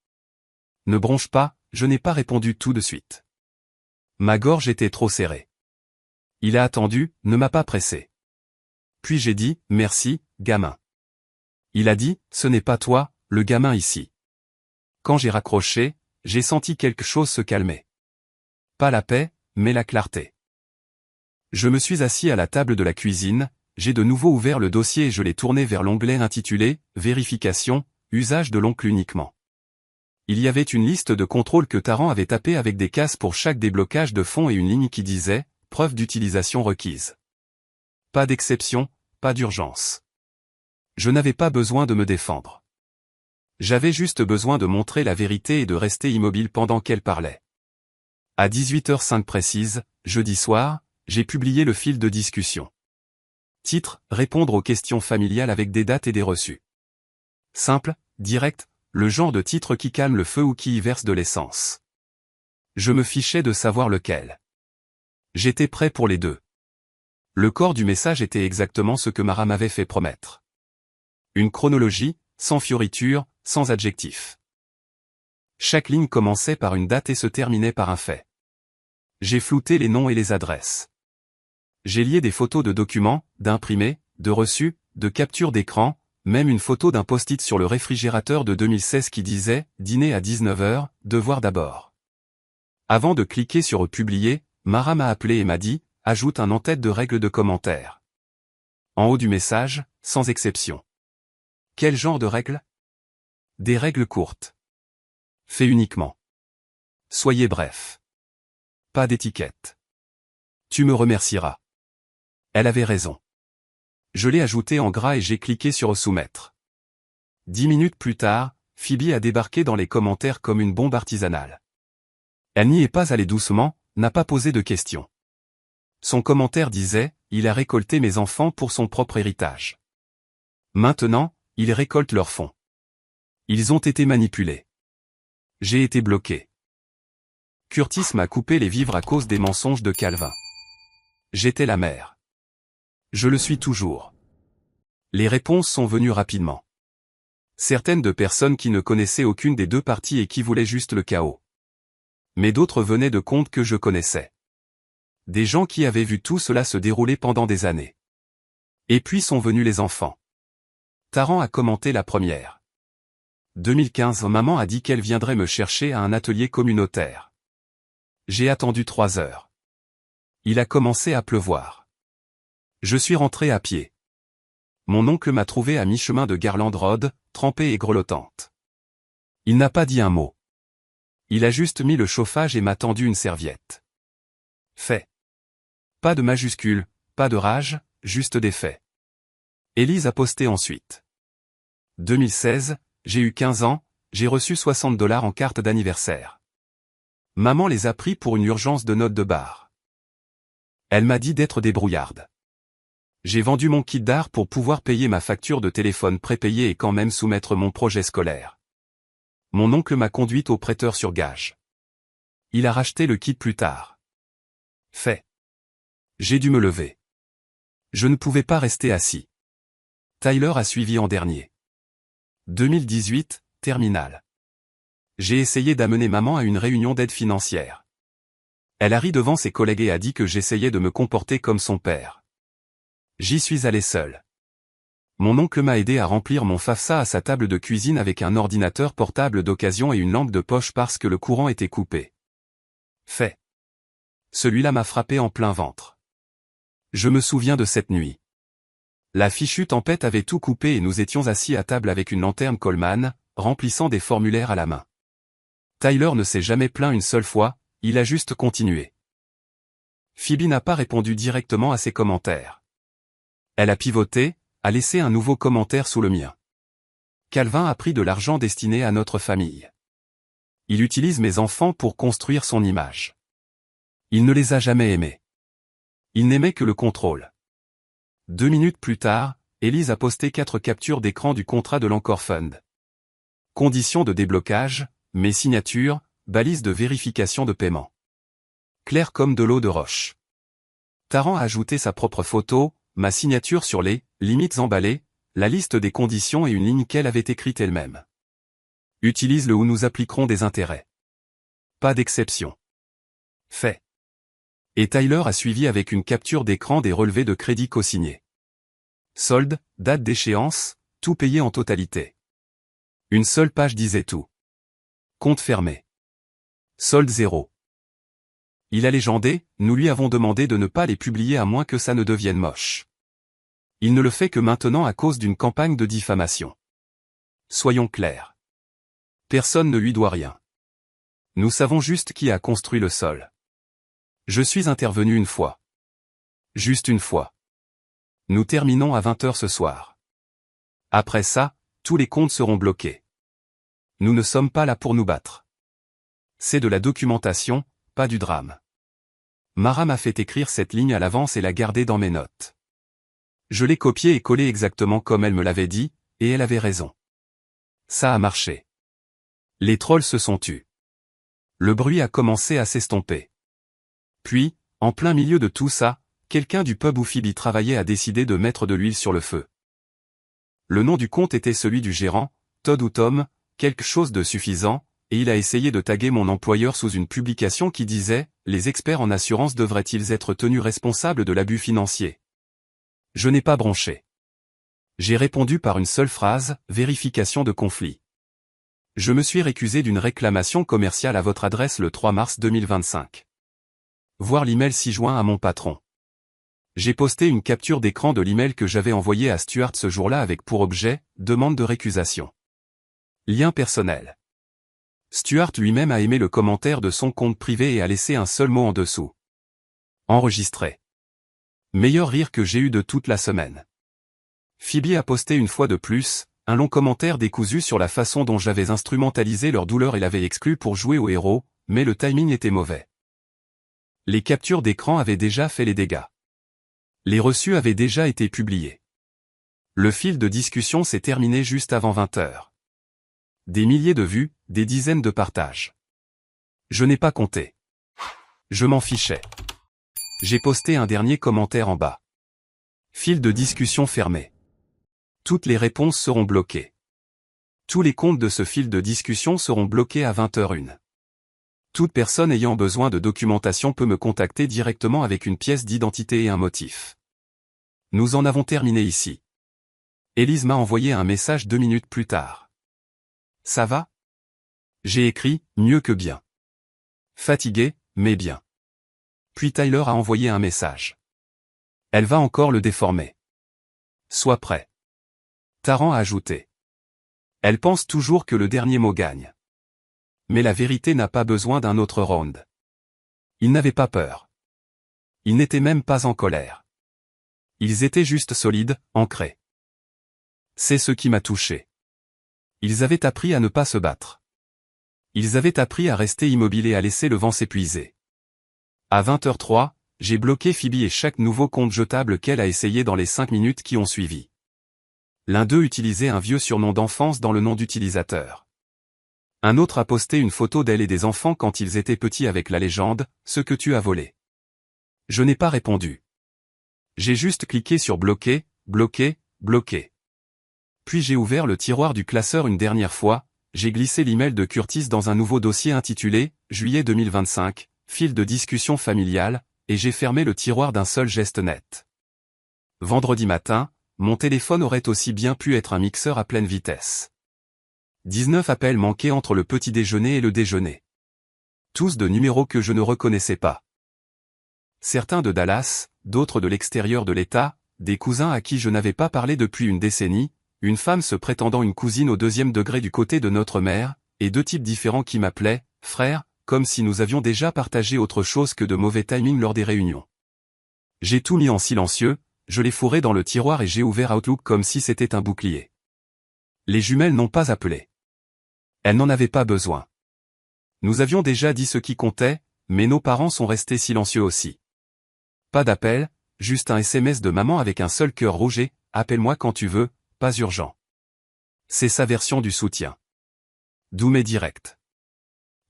Ne bronche pas, je n'ai pas répondu tout de suite. Ma gorge était trop serrée. Il a attendu, ne m'a pas pressé. Puis j'ai dit, merci, gamin. Il a dit, ce n'est pas toi, le gamin ici. Quand j'ai raccroché, j'ai senti quelque chose se calmer. Pas la paix, mais la clarté. Je me suis assis à la table de la cuisine, j'ai de nouveau ouvert le dossier et je l'ai tourné vers l'onglet intitulé « Vérification, usage de l'oncle uniquement ». Il y avait une liste de contrôles que Taran avait tapé avec des cases pour chaque déblocage de fonds et une ligne qui disait « Preuve d'utilisation requise ». Pas d'exception, pas d'urgence. Je n'avais pas besoin de me défendre. J'avais juste besoin de montrer la vérité et de rester immobile pendant qu'elle parlait. À 18h05 précise, jeudi soir, j'ai publié le fil de discussion. Titre, répondre aux questions familiales avec des dates et des reçus. Simple, direct, le genre de titre qui calme le feu ou qui y verse de l'essence. Je me fichais de savoir lequel. J'étais prêt pour les deux. Le corps du message était exactement ce que Mara m'avait fait promettre. Une chronologie, sans fioritures, sans adjectifs. Chaque ligne commençait par une date et se terminait par un fait. J'ai flouté les noms et les adresses. J'ai lié des photos de documents, d'imprimés, de reçus, de captures d'écran, même une photo d'un post-it sur le réfrigérateur de 2016 qui disait « Dîner à 19h, devoir d'abord ». Avant de cliquer sur « Publier », Mara m'a appelé et m'a dit « Ajoute un en-tête de règles de commentaires ». En haut du message, sans exception. Quel genre de règles? Des règles courtes. Fait uniquement. Soyez bref. Pas d'étiquette. Tu me remercieras. Elle avait raison. Je l'ai ajouté en gras et j'ai cliqué sur soumettre. 10 minutes plus tard, Phoebe a débarqué dans les commentaires comme une bombe artisanale. Elle n'y est pas allée doucement, n'a pas posé de questions. Son commentaire disait, il a récolté mes enfants pour son propre héritage. Maintenant, ils récoltent leurs fonds. Ils ont été manipulés. J'ai été bloqué. Curtis m'a coupé les vivres à cause des mensonges de Calvin. J'étais la mère. Je le suis toujours. Les réponses sont venues rapidement. Certaines de personnes qui ne connaissaient aucune des deux parties et qui voulaient juste le chaos. Mais d'autres venaient de comptes que je connaissais. Des gens qui avaient vu tout cela se dérouler pendant des années. Et puis sont venus les enfants. Taran a commenté la première. 2015, maman a dit qu'elle viendrait me chercher à un atelier communautaire. J'ai attendu 3 heures. Il a commencé à pleuvoir. Je suis rentré à pied. Mon oncle m'a trouvé à mi-chemin de Garland Road, trempée et grelottante. Il n'a pas dit un mot. Il a juste mis le chauffage et m'a tendu une serviette. Fait. Pas de majuscule, pas de rage, juste des faits. Élise a posté ensuite. 2016, j'ai eu 15 ans, j'ai reçu $60 en carte d'anniversaire. Maman les a pris pour une urgence de notes de bar. Elle m'a dit d'être débrouillarde. J'ai vendu mon kit d'art pour pouvoir payer ma facture de téléphone prépayée et quand même soumettre mon projet scolaire. Mon oncle m'a conduite au prêteur sur gage. Il a racheté le kit plus tard. Fait. J'ai dû me lever. Je ne pouvais pas rester assis. Tyler a suivi en dernier. 2018, terminale. J'ai essayé d'amener maman à une réunion d'aide financière. Elle a ri devant ses collègues et a dit que j'essayais de me comporter comme son père. J'y suis allé seul. Mon oncle m'a aidé à remplir mon FAFSA à sa table de cuisine avec un ordinateur portable d'occasion et une lampe de poche parce que le courant était coupé. Fait. Celui-là m'a frappé en plein ventre. Je me souviens de cette nuit. La fichue tempête avait tout coupé et nous étions assis à table avec une lanterne Coleman, remplissant des formulaires à la main. Tyler ne s'est jamais plaint une seule fois, il a juste continué. Phoebe n'a pas répondu directement à ses commentaires. Elle a pivoté, a laissé un nouveau commentaire sous le mien. Calvin a pris de l'argent destiné à notre famille. Il utilise mes enfants pour construire son image. Il ne les a jamais aimés. Il n'aimait que le contrôle. 2 minutes plus tard, Élise a posté 4 captures d'écran du contrat de l'Encore Fund. Conditions de déblocage, mes signatures, balises de vérification de paiement. Clair comme de l'eau de roche. Taran a ajouté sa propre photo, ma signature sur les limites emballées, la liste des conditions et une ligne qu'elle avait écrite elle-même. Utilise-le ou nous appliquerons des intérêts. Pas d'exception. Fait. Et Tyler a suivi avec une capture d'écran des relevés de crédit co-signés. Solde, date d'échéance, tout payé en totalité. Une seule page disait tout. Compte fermé. Solde 0. Il a légendé, nous lui avons demandé de ne pas les publier à moins que ça ne devienne moche. Il ne le fait que maintenant à cause d'une campagne de diffamation. Soyons clairs. Personne ne lui doit rien. Nous savons juste qui a construit le sol. Je suis intervenu une fois. Juste une fois. Nous terminons à 20 h ce soir. Après ça, tous les comptes seront bloqués. Nous ne sommes pas là pour nous battre. C'est de la documentation, pas du drame. Mara m'a fait écrire cette ligne à l'avance et l'a gardée dans mes notes. Je l'ai copiée et collée exactement comme elle me l'avait dit, et elle avait raison. Ça a marché. Les trolls se sont tus. Le bruit a commencé à s'estomper. Puis, en plein milieu de tout ça, quelqu'un du pub où Phoebe travaillait a décidé de mettre de l'huile sur le feu. Le nom du compte était celui du gérant, Todd ou Tom, quelque chose de suffisant, et il a essayé de taguer mon employeur sous une publication qui disait « Les experts en assurance devraient-ils être tenus responsables de l'abus financier ?» Je n'ai pas bronché. J'ai répondu par une seule phrase « Vérification de conflit ». Je me suis récusé d'une réclamation commerciale à votre adresse le 3 mars 2025. Voir l'email 6 juin à mon patron. J'ai posté une capture d'écran de l'email que j'avais envoyé à Stuart ce jour-là avec pour objet « Demande de récusation ». Lien personnel. Stuart lui-même a aimé le commentaire de son compte privé et a laissé un seul mot en dessous. Enregistré. Meilleur rire que j'ai eu de toute la semaine. Phoebe a posté une fois de plus, un long commentaire décousu sur la façon dont j'avais instrumentalisé leur douleur et l'avais exclu pour jouer au héros, mais le timing était mauvais. Les captures d'écran avaient déjà fait les dégâts. Les reçus avaient déjà été publiés. Le fil de discussion s'est terminé juste avant 20 heures. Des milliers de vues, des dizaines de partages. Je n'ai pas compté. Je m'en fichais. J'ai posté un dernier commentaire en bas. Fil de discussion fermé. Toutes les réponses seront bloquées. Tous les comptes de ce fil de discussion seront bloqués à 20h01. Toute personne ayant besoin de documentation peut me contacter directement avec une pièce d'identité et un motif. Nous en avons terminé ici. Élise m'a envoyé un message 2 minutes plus tard. Ça va? J'ai écrit, mieux que bien. Fatigué, mais bien. Puis Tyler a envoyé un message. Elle va encore le déformer. Sois prêt. Taran a ajouté. Elle pense toujours que le dernier mot gagne. Mais la vérité n'a pas besoin d'un autre round. Ils n'avaient pas peur. Ils n'étaient même pas en colère. Ils étaient juste solides, ancrés. C'est ce qui m'a touché. Ils avaient appris à ne pas se battre. Ils avaient appris à rester immobiles et à laisser le vent s'épuiser. À 20h03, j'ai bloqué Phoebe et chaque nouveau compte jetable qu'elle a essayé dans les 5 minutes qui ont suivi. L'un d'eux utilisait un vieux surnom d'enfance dans le nom d'utilisateur. Un autre a posté une photo d'elle et des enfants quand ils étaient petits avec la légende « Ce que tu as volé ». Je n'ai pas répondu. J'ai juste cliqué sur « Bloquer, bloquer, bloquer ». Puis j'ai ouvert le tiroir du classeur une dernière fois, j'ai glissé l'email de Curtis dans un nouveau dossier intitulé « Juillet 2025, fil de discussion familiale » et j'ai fermé le tiroir d'un seul geste net. Vendredi matin, mon téléphone aurait aussi bien pu être un mixeur à pleine vitesse. 19 appels manqués entre le petit déjeuner et le déjeuner. Tous de numéros que je ne reconnaissais pas. Certains de Dallas, d'autres de l'extérieur de l'État, des cousins à qui je n'avais pas parlé depuis une décennie, une femme se prétendant une cousine au 2e degré du côté de notre mère, et 2 types différents qui m'appelaient « frère », comme si nous avions déjà partagé autre chose que de mauvais timing lors des réunions. J'ai tout mis en silencieux, je l'ai fourré dans le tiroir et j'ai ouvert Outlook comme si c'était un bouclier. Les jumelles n'ont pas appelé. Elles n'en avaient pas besoin. Nous avions déjà dit ce qui comptait, mais nos parents sont restés silencieux aussi. Pas d'appel, juste un SMS de maman avec un seul cœur rouge et « Appelle-moi quand tu veux, pas urgent ». C'est sa version du soutien. D'où mes directs.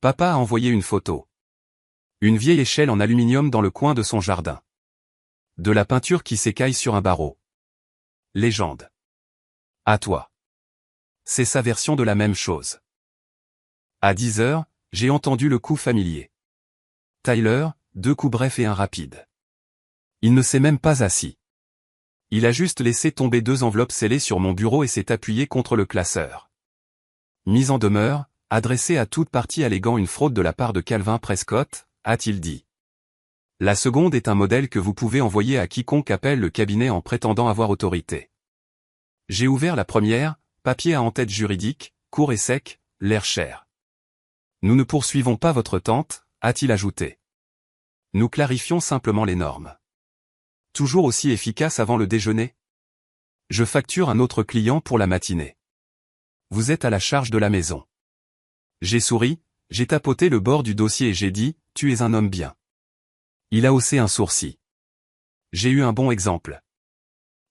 Papa a envoyé une photo. Une vieille échelle en aluminium dans le coin de son jardin. De la peinture qui s'écaille sur un barreau. Légende. À toi. C'est sa version de la même chose. À 10h, j'ai entendu le coup familier. Tyler, 2 coups brefs et un rapide. Il ne s'est même pas assis. Il a juste laissé tomber 2 enveloppes scellées sur mon bureau et s'est appuyé contre le classeur. Mise en demeure, adressée à toute partie alléguant une fraude de la part de Calvin Prescott, a-t-il dit. La seconde est un modèle que vous pouvez envoyer à quiconque appelle le cabinet en prétendant avoir autorité. J'ai ouvert la première, papier à en-tête juridique, court et sec, l'air cher. Nous ne poursuivons pas votre tante, a-t-il ajouté. Nous clarifions simplement les normes. Toujours aussi efficace avant le déjeuner? Je facture un autre client pour la matinée. Vous êtes à la charge de la maison. J'ai souri, j'ai tapoté le bord du dossier et j'ai dit, tu es un homme bien. Il a haussé un sourcil. J'ai eu un bon exemple.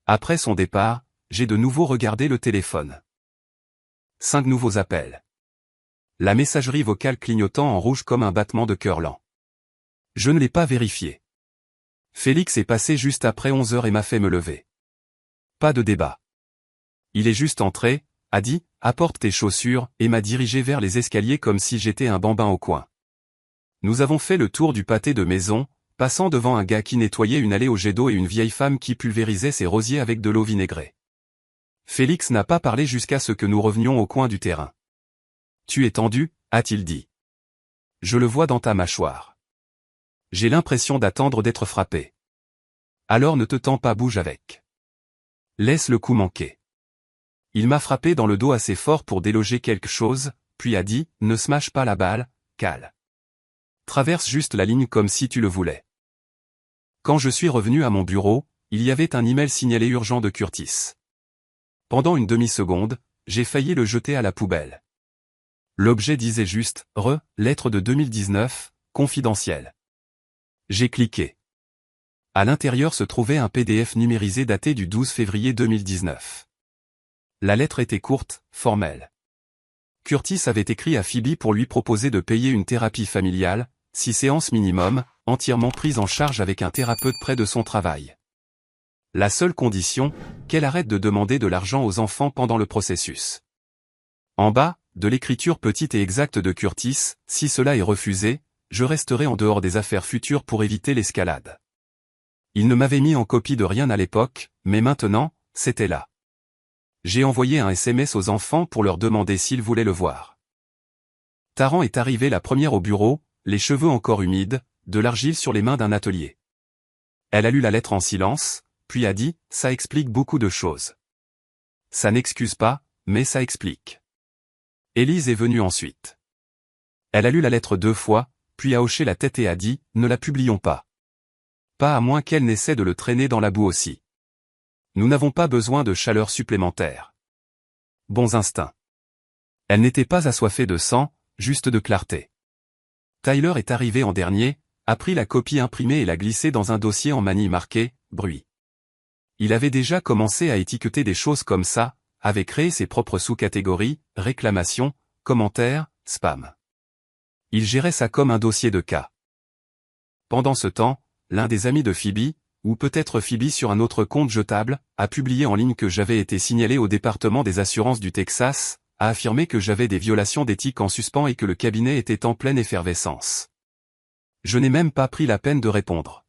Après son départ, j'ai de nouveau regardé le téléphone. 5 nouveaux appels. La messagerie vocale clignotant en rouge comme un battement de cœur lent. Je ne l'ai pas vérifié. Félix est passé juste après 11h et m'a fait me lever. Pas de débat. Il est juste entré, a dit, apporte tes chaussures, et m'a dirigé vers les escaliers comme si j'étais un bambin au coin. Nous avons fait le tour du pâté de maison, passant devant un gars qui nettoyait une allée au jet d'eau et une vieille femme qui pulvérisait ses rosiers avec de l'eau vinaigrée. Félix n'a pas parlé jusqu'à ce que nous revenions au coin du terrain. Tu es tendu, a-t-il dit. Je le vois dans ta mâchoire. J'ai l'impression d'attendre d'être frappé. Alors ne te tends pas, bouge avec. Laisse le coup manquer. Il m'a frappé dans le dos assez fort pour déloger quelque chose, puis a dit, ne smash pas la balle, cale. Traverse juste la ligne comme si tu le voulais. Quand je suis revenu à mon bureau, il y avait un email signalé urgent de Curtis. Pendant une demi-seconde, j'ai failli le jeter à la poubelle. L'objet disait juste, lettre de 2019, confidentielle. J'ai cliqué. À l'intérieur se trouvait un PDF numérisé daté du 12 février 2019. La lettre était courte, formelle. Curtis avait écrit à Phoebe pour lui proposer de payer une thérapie familiale, 6 séances minimum, entièrement prises en charge avec un thérapeute près de son travail. La seule condition, qu'elle arrête de demander de l'argent aux enfants pendant le processus. En bas, de l'écriture petite et exacte de Curtis, si cela est refusé, je resterai en dehors des affaires futures pour éviter l'escalade. Il ne m'avait mis en copie de rien à l'époque, mais maintenant, c'était là. J'ai envoyé un SMS aux enfants pour leur demander s'ils voulaient le voir. Taran est arrivé la première au bureau, les cheveux encore humides, de l'argile sur les mains d'un atelier. Elle a lu la lettre en silence, puis a dit, ça explique beaucoup de choses. Ça n'excuse pas, mais ça explique. Élise est venue ensuite. Elle a lu la lettre 2 fois, puis a hoché la tête et a dit, ne la publions pas. Pas à moins qu'elle n'essaie de le traîner dans la boue aussi. Nous n'avons pas besoin de chaleur supplémentaire. Bons instincts. Elle n'était pas assoiffée de sang, juste de clarté. Tyler est arrivé en dernier, a pris la copie imprimée et l'a glissée dans un dossier en manille marqué « Bruit ». Il avait déjà commencé à étiqueter des choses comme ça, avait créé ses propres sous-catégories, réclamations, commentaires, spam. Il gérait ça comme un dossier de cas. Pendant ce temps, l'un des amis de Phoebe, ou peut-être Phoebe sur un autre compte jetable, a publié en ligne que j'avais été signalé au département des assurances du Texas, a affirmé que j'avais des violations d'éthique en suspens et que le cabinet était en pleine effervescence. Je n'ai même pas pris la peine de répondre.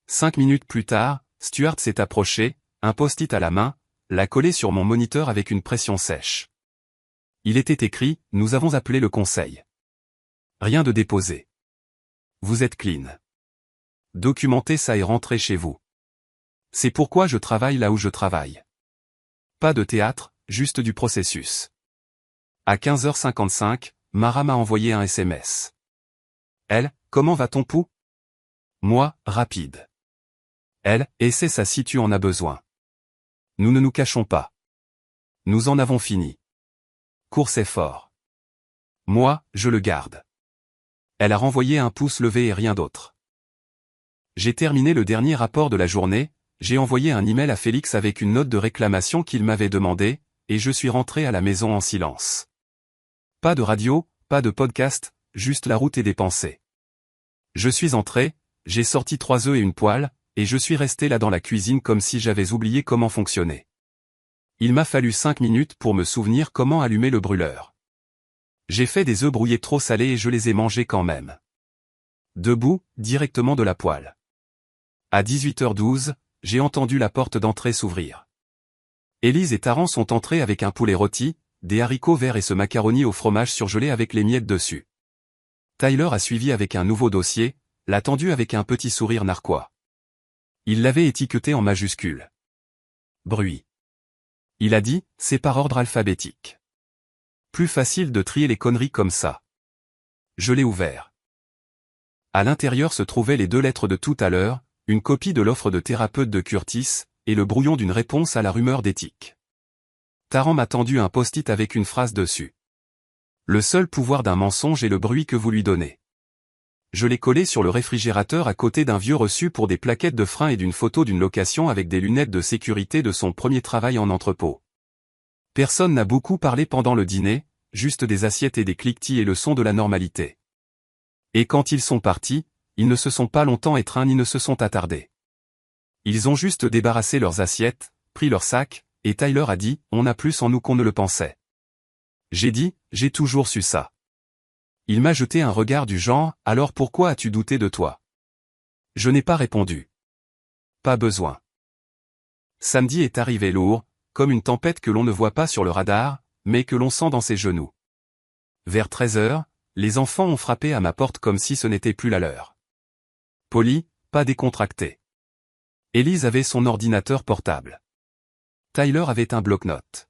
5 minutes plus tard, Stuart s'est approché, un post-it à la main, l'a collé sur mon moniteur avec une pression sèche. Il était écrit, nous avons appelé le conseil. Rien de déposé. Vous êtes clean. Documentez ça et rentrez chez vous. C'est pourquoi je travaille là où je travaille. Pas de théâtre, juste du processus. À 15h55, Mara m'a envoyé un SMS. Elle, comment va ton pouls? Moi, rapide. Elle, essaie ça si tu en as besoin. Nous ne nous cachons pas. Nous en avons fini. Course est fort. Moi, je le garde. Elle a renvoyé un pouce levé et rien d'autre. J'ai terminé le dernier rapport de la journée, j'ai envoyé un email à Félix avec une note de réclamation qu'il m'avait demandé, et je suis rentré à la maison en silence. Pas de radio, pas de podcast, juste la route et des pensées. Je suis entré, j'ai sorti 3 œufs et une poêle, et je suis resté là dans la cuisine comme si j'avais oublié comment fonctionner. Il m'a fallu 5 minutes pour me souvenir comment allumer le brûleur. J'ai fait des œufs brouillés trop salés et je les ai mangés quand même. Debout, directement de la poêle. À 18h12, j'ai entendu la porte d'entrée s'ouvrir. Élise et Taran sont entrés avec un poulet rôti, des haricots verts et ce macaroni au fromage surgelé avec les miettes dessus. Tyler a suivi avec un nouveau dossier, l'a tendu avec un petit sourire narquois. Il l'avait étiqueté en majuscule. Bruit. Il a dit, c'est par ordre alphabétique. Plus facile de trier les conneries comme ça. Je l'ai ouvert. À l'intérieur se trouvaient les 2 lettres de tout à l'heure, une copie de l'offre de thérapeute de Curtis, et le brouillon d'une réponse à la rumeur d'éthique. Taran m'a tendu un post-it avec une phrase dessus. Le seul pouvoir d'un mensonge est le bruit que vous lui donnez. Je l'ai collé sur le réfrigérateur à côté d'un vieux reçu pour des plaquettes de frein et d'une photo d'une location avec des lunettes de sécurité de son premier travail en entrepôt. Personne n'a beaucoup parlé pendant le dîner, juste des assiettes et des cliquetis et le son de la normalité. Et quand ils sont partis, ils ne se sont pas longtemps étreints ni ne se sont attardés. Ils ont juste débarrassé leurs assiettes, pris leurs sacs, et Tyler a dit, on a plus en nous qu'on ne le pensait. J'ai dit, j'ai toujours su ça. Il m'a jeté un regard du genre, alors pourquoi as-tu douté de toi? Je n'ai pas répondu. Pas besoin. Samedi est arrivé lourd, comme une tempête que l'on ne voit pas sur le radar, mais que l'on sent dans ses genoux. Vers 13h, les enfants ont frappé à ma porte comme si ce n'était plus la leur. Poli, pas décontracté. Élise avait son ordinateur portable. Tyler avait un bloc-notes.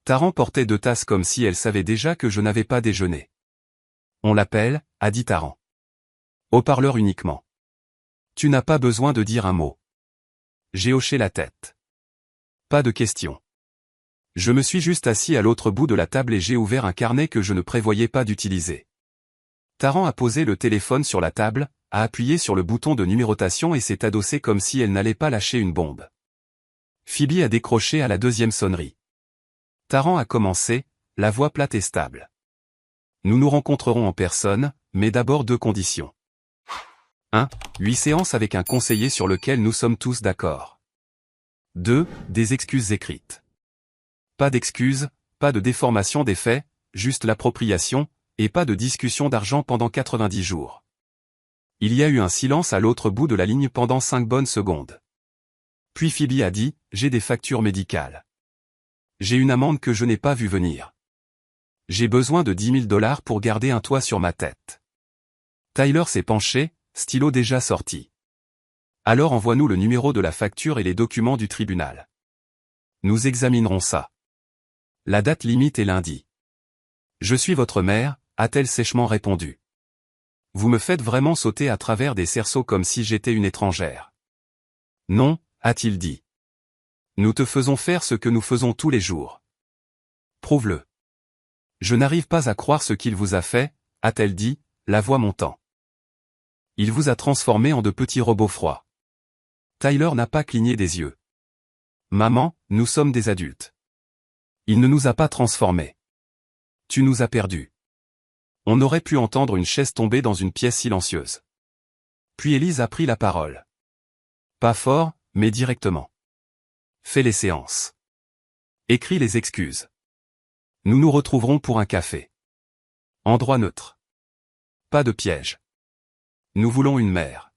Taran portait 2 tasses comme si elle savait déjà que je n'avais pas déjeuné. On l'appelle, a dit Taran. Haut-parleur uniquement. Tu n'as pas besoin de dire un mot. J'ai hoché la tête. Pas de question. Je me suis juste assis à l'autre bout de la table et j'ai ouvert un carnet que je ne prévoyais pas d'utiliser. Taran a posé le téléphone sur la table, a appuyé sur le bouton de numérotation et s'est adossée comme si elle n'allait pas lâcher une bombe. Phoebe a décroché à la deuxième sonnerie. Taran a commencé, la voix plate et stable. Nous nous rencontrerons en personne, mais d'abord 2 conditions. 1. 8 séances avec un conseiller sur lequel nous sommes tous d'accord. 2. Des excuses écrites. Pas d'excuses, pas de déformation des faits, juste l'appropriation, et pas de discussion d'argent pendant 90 jours. Il y a eu un silence à l'autre bout de la ligne pendant 5 bonnes secondes. Puis Phoebe a dit, j'ai des factures médicales. J'ai une amende que je n'ai pas vue venir. J'ai besoin de 10 000 $ pour garder un toit sur ma tête. Tyler s'est penché, stylo déjà sorti. Alors envoie-nous le numéro de la facture et les documents du tribunal. Nous examinerons ça. La date limite est lundi. Je suis votre mère, a-t-elle sèchement répondu. Vous me faites vraiment sauter à travers des cerceaux comme si j'étais une étrangère. Non, a-t-il dit. Nous te faisons faire ce que nous faisons tous les jours. Prouve-le. Je n'arrive pas à croire ce qu'il vous a fait, a-t-elle dit, la voix montant. Il vous a transformé en de petits robots froids. Tyler n'a pas cligné des yeux. Maman, nous sommes des adultes. Il ne nous a pas transformés. Tu nous as perdus. On aurait pu entendre une chaise tomber dans une pièce silencieuse. Puis Élise a pris la parole. Pas fort, mais directement. Fais les séances. Écris les excuses. Nous nous retrouverons pour un café. Endroit neutre. Pas de piège. Nous voulons une mère.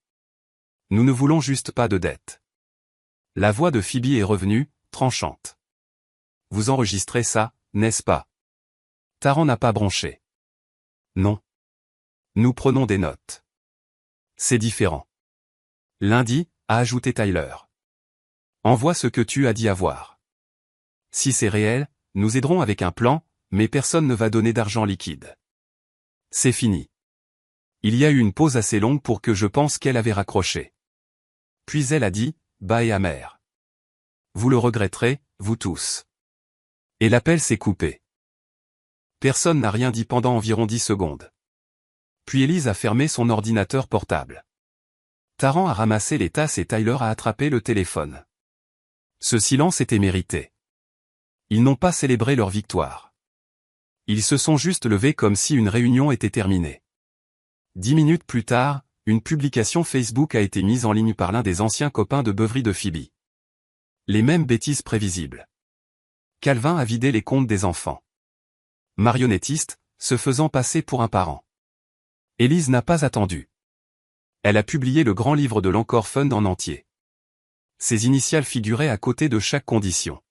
Nous ne voulons juste pas de dette. La voix de Phoebe est revenue, tranchante. Vous enregistrez ça, n'est-ce pas? Taran n'a pas bronché. Non. Nous prenons des notes. C'est différent. Lundi, a ajouté Tyler. Envoie ce que tu as dit avoir. Si c'est réel, nous aiderons avec un plan, mais personne ne va donner d'argent liquide. C'est fini. Il y a eu une pause assez longue pour que je pense qu'elle avait raccroché. Puis elle a dit, bas et amer. Vous le regretterez, vous tous. Et l'appel s'est coupé. Personne n'a rien dit pendant environ 10 secondes. Puis Élise a fermé son ordinateur portable. Taran a ramassé les tasses et Tyler a attrapé le téléphone. Ce silence était mérité. Ils n'ont pas célébré leur victoire. Ils se sont juste levés comme si une réunion était terminée. 10 minutes plus tard, une publication Facebook a été mise en ligne par l'un des anciens copains de beuverie de Phoebe. Les mêmes bêtises prévisibles. Calvin a vidé les comptes des enfants. Marionnettiste, se faisant passer pour un parent. Élise n'a pas attendu. Elle a publié le grand livre de l'Encore Fund en entier. Ses initiales figuraient à côté de chaque condition.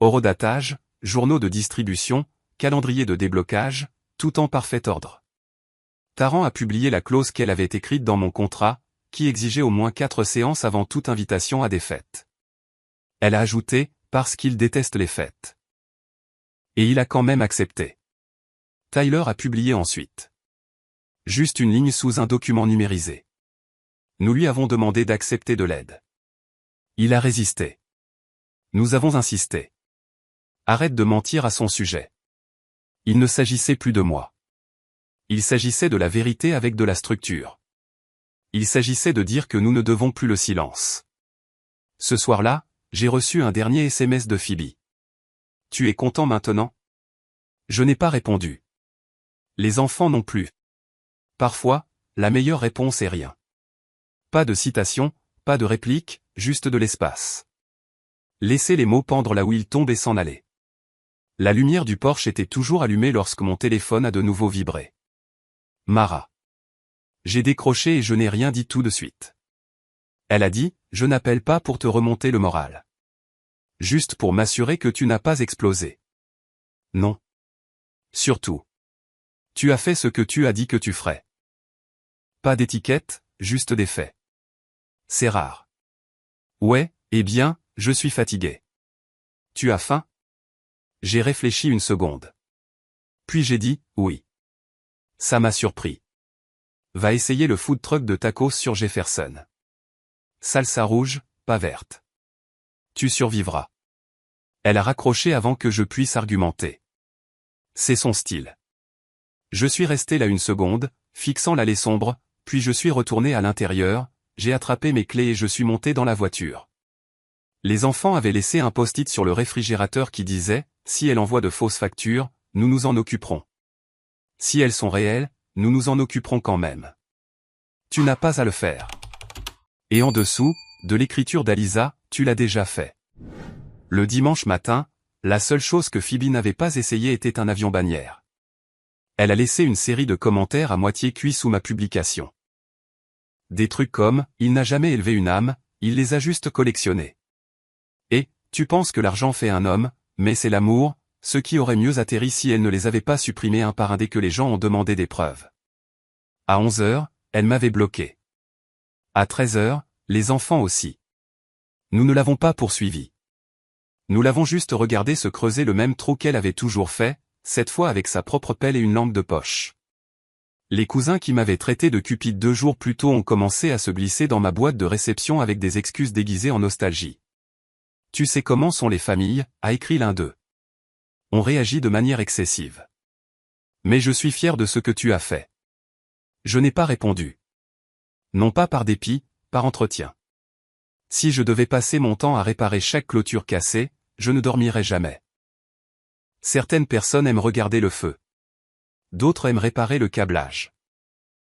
Horodatage, journaux de distribution, calendrier de déblocage, tout en parfait ordre. Taran a publié la clause qu'elle avait écrite dans mon contrat, qui exigeait au moins 4 séances avant toute invitation à des fêtes. Elle a ajouté, parce qu'il déteste les fêtes. Et il a quand même accepté. Tyler a publié ensuite. Juste une ligne sous un document numérisé. Nous lui avons demandé d'accepter de l'aide. Il a résisté. Nous avons insisté. Arrête de mentir à son sujet. Il ne s'agissait plus de moi. Il s'agissait de la vérité avec de la structure. Il s'agissait de dire que nous ne devons plus le silence. Ce soir-là, j'ai reçu un dernier SMS de Phoebe. Tu es content maintenant? Je n'ai pas répondu. Les enfants non plus. Parfois, la meilleure réponse est rien. Pas de citation, pas de réplique, juste de l'espace. Laisser les mots pendre là où ils tombent et s'en aller. La lumière du porche était toujours allumée lorsque mon téléphone a de nouveau vibré. Mara. J'ai décroché et je n'ai rien dit tout de suite. Elle a dit, je n'appelle pas pour te remonter le moral. Juste pour m'assurer que tu n'as pas explosé. Non. Surtout. Tu as fait ce que tu as dit que tu ferais. Pas d'étiquette, juste des faits. C'est rare. Ouais, eh bien, je suis fatigué. Tu as faim? J'ai réfléchi une seconde. Puis j'ai dit, oui. Ça m'a surpris. Va essayer le food truck de tacos sur Jefferson. Salsa rouge, pas verte. Tu survivras. Elle a raccroché avant que je puisse argumenter. C'est son style. Je suis resté là une seconde, fixant l'allée sombre, puis je suis retourné à l'intérieur, j'ai attrapé mes clés et je suis monté dans la voiture. Les enfants avaient laissé un post-it sur le réfrigérateur qui disait « Si elle envoie de fausses factures, nous nous en occuperons. Si elles sont réelles, nous nous en occuperons quand même. Tu n'as pas à le faire. » Et en dessous, de l'écriture d'Alisa, « Tu l'as déjà fait. » Le dimanche matin, la seule chose que Phoebe n'avait pas essayé était un avion bannière. Elle a laissé une série de commentaires à moitié cuits sous ma publication. Des trucs comme « Il n'a jamais élevé une âme, il les a juste collectionnés. » Et « Tu penses que l'argent fait un homme, mais c'est l'amour, ce qui aurait mieux atterri si elle ne les avait pas supprimés un par un dès que les gens ont demandé des preuves. » À 11 heures, elle m'avait bloqué. À 13 heures, les enfants aussi. Nous ne l'avons pas poursuivi. Nous l'avons juste regardé se creuser le même trou qu'elle avait toujours fait, cette fois avec sa propre pelle et une lampe de poche. Les cousins qui m'avaient traité de Cupide 2 jours plus tôt ont commencé à se glisser dans ma boîte de réception avec des excuses déguisées en nostalgie. « Tu sais comment sont les familles » a écrit l'un d'eux. On réagit de manière excessive. Mais je suis fier de ce que tu as fait. Je n'ai pas répondu. Non pas par dépit, par entretien. Si je devais passer mon temps à réparer chaque clôture cassée, je ne dormirais jamais. Certaines personnes aiment regarder le feu. D'autres aiment réparer le câblage.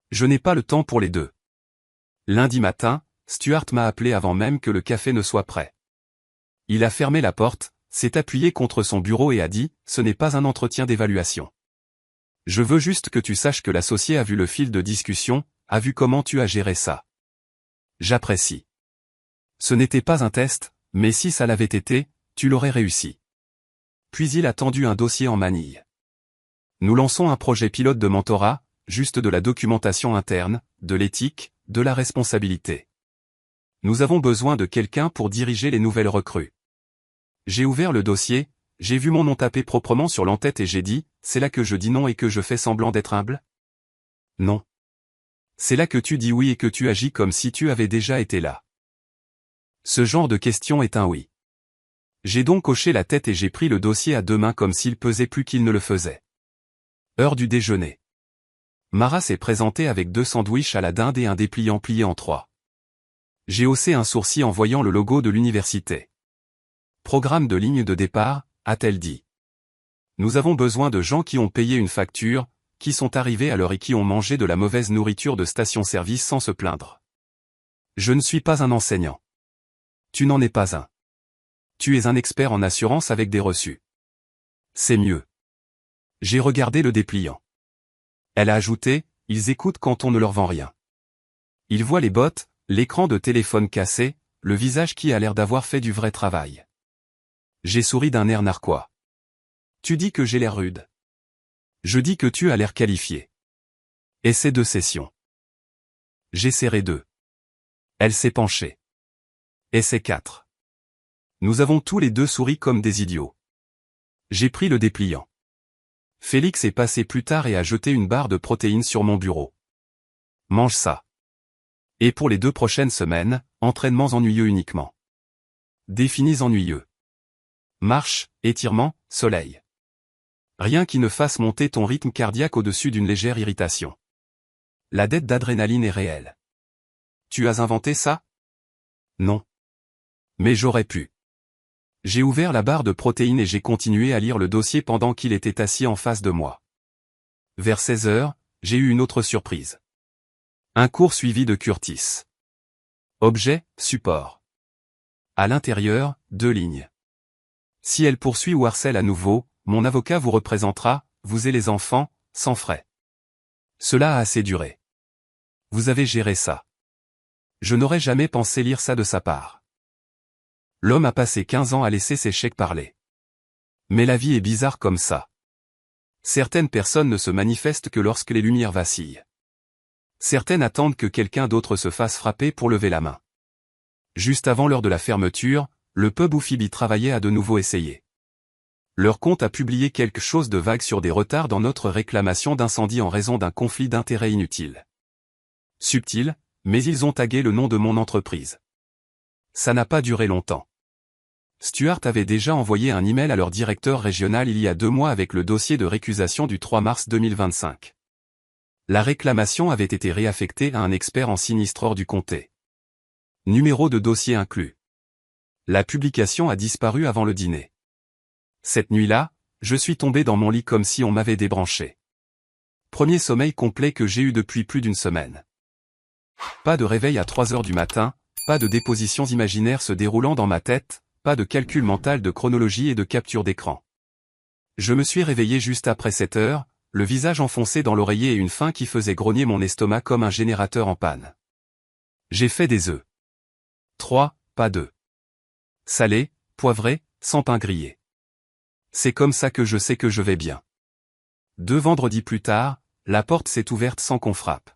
Je n'ai pas le temps pour les deux. Lundi matin, Stuart m'a appelé avant même que le café ne soit prêt. Il a fermé la porte, s'est appuyé contre son bureau et a dit « Ce n'est pas un entretien d'évaluation. Je veux juste que tu saches que l'associé a vu le fil de discussion, a vu comment tu as géré ça. J'apprécie. Ce n'était pas un test, mais si ça l'avait été, tu l'aurais réussi. » Puis il a tendu un dossier en manille. Nous lançons un projet pilote de mentorat, juste de la documentation interne, de l'éthique, de la responsabilité. Nous avons besoin de quelqu'un pour diriger les nouvelles recrues. J'ai ouvert le dossier, j'ai vu mon nom tapé proprement sur l'entête et j'ai dit, c'est là que je dis non et que je fais semblant d'être humble? Non. C'est là que tu dis oui et que tu agis comme si tu avais déjà été là. Ce genre de question est un oui. J'ai donc hoché la tête et j'ai pris le dossier à deux mains comme s'il pesait plus qu'il ne le faisait. Heure du déjeuner. Mara s'est présentée avec 2 sandwichs à la dinde et un dépliant plié en 3. J'ai haussé un sourcil en voyant le logo de l'université. Programme de ligne de départ, a-t-elle dit. Nous avons besoin de gens qui ont payé une facture, qui sont arrivés à l'heure et qui ont mangé de la mauvaise nourriture de station-service sans se plaindre. Je ne suis pas un enseignant. Tu n'en es pas un. Tu es un expert en assurance avec des reçus. C'est mieux. J'ai regardé le dépliant. Elle a ajouté, ils écoutent quand on ne leur vend rien. Ils voient les bottes, l'écran de téléphone cassé, le visage qui a l'air d'avoir fait du vrai travail. J'ai souri d'un air narquois. Tu dis que j'ai l'air rude. Je dis que tu as l'air qualifié. Essai de session. J'ai serré 2. Elle s'est penchée. Essai 4. Nous avons tous les deux souri comme des idiots. J'ai pris le dépliant. Félix est passé plus tard et a jeté une barre de protéines sur mon bureau. Mange ça. Et pour les 2 prochaines semaines, entraînements ennuyeux uniquement. Définis ennuyeux. Marche, étirement, soleil. Rien qui ne fasse monter ton rythme cardiaque au-dessus d'une légère irritation. La dette d'adrénaline est réelle. Tu as inventé ça? Non. Mais j'aurais pu. J'ai ouvert la barre de protéines et j'ai continué à lire le dossier pendant qu'il était assis en face de moi. Vers 16 heures, j'ai eu une autre surprise. Un cours suivi de Curtis. Objet, support. À l'intérieur, 2 lignes. Si elle poursuit ou harcèle à nouveau, mon avocat vous représentera, vous et les enfants, sans frais. Cela a assez duré. Vous avez géré ça. Je n'aurais jamais pensé lire ça de sa part. L'homme a passé 15 ans à laisser ses chèques parler. Mais la vie est bizarre comme ça. Certaines personnes ne se manifestent que lorsque les lumières vacillent. Certaines attendent que quelqu'un d'autre se fasse frapper pour lever la main. Juste avant l'heure de la fermeture, le pub où Phoebe travaillait a de nouveau essayé. Leur compte a publié quelque chose de vague sur des retards dans notre réclamation d'incendie en raison d'un conflit d'intérêts inutile. Subtil, mais ils ont tagué le nom de mon entreprise. Ça n'a pas duré longtemps. Stuart avait déjà envoyé un email à leur directeur régional il y a 2 mois avec le dossier de récusation du 3 mars 2025. La réclamation avait été réaffectée à un expert en sinistre hors du comté. Numéro de dossier inclus. La publication a disparu avant le dîner. Cette nuit-là, je suis tombé dans mon lit comme si on m'avait débranché. Premier sommeil complet que j'ai eu depuis plus d'une semaine. Pas de réveil à 3 heures du matin, pas de dépositions imaginaires se déroulant dans ma tête, pas de calcul mental de chronologie et de capture d'écran. Je me suis réveillé juste après 7 heures, le visage enfoncé dans l'oreiller et une faim qui faisait grogner mon estomac comme un générateur en panne. J'ai fait des œufs. 3, pas 2. Salés, poivrés, sans pain grillé. C'est comme ça que je sais que je vais bien. 2 vendredis plus tard, la porte s'est ouverte sans qu'on frappe.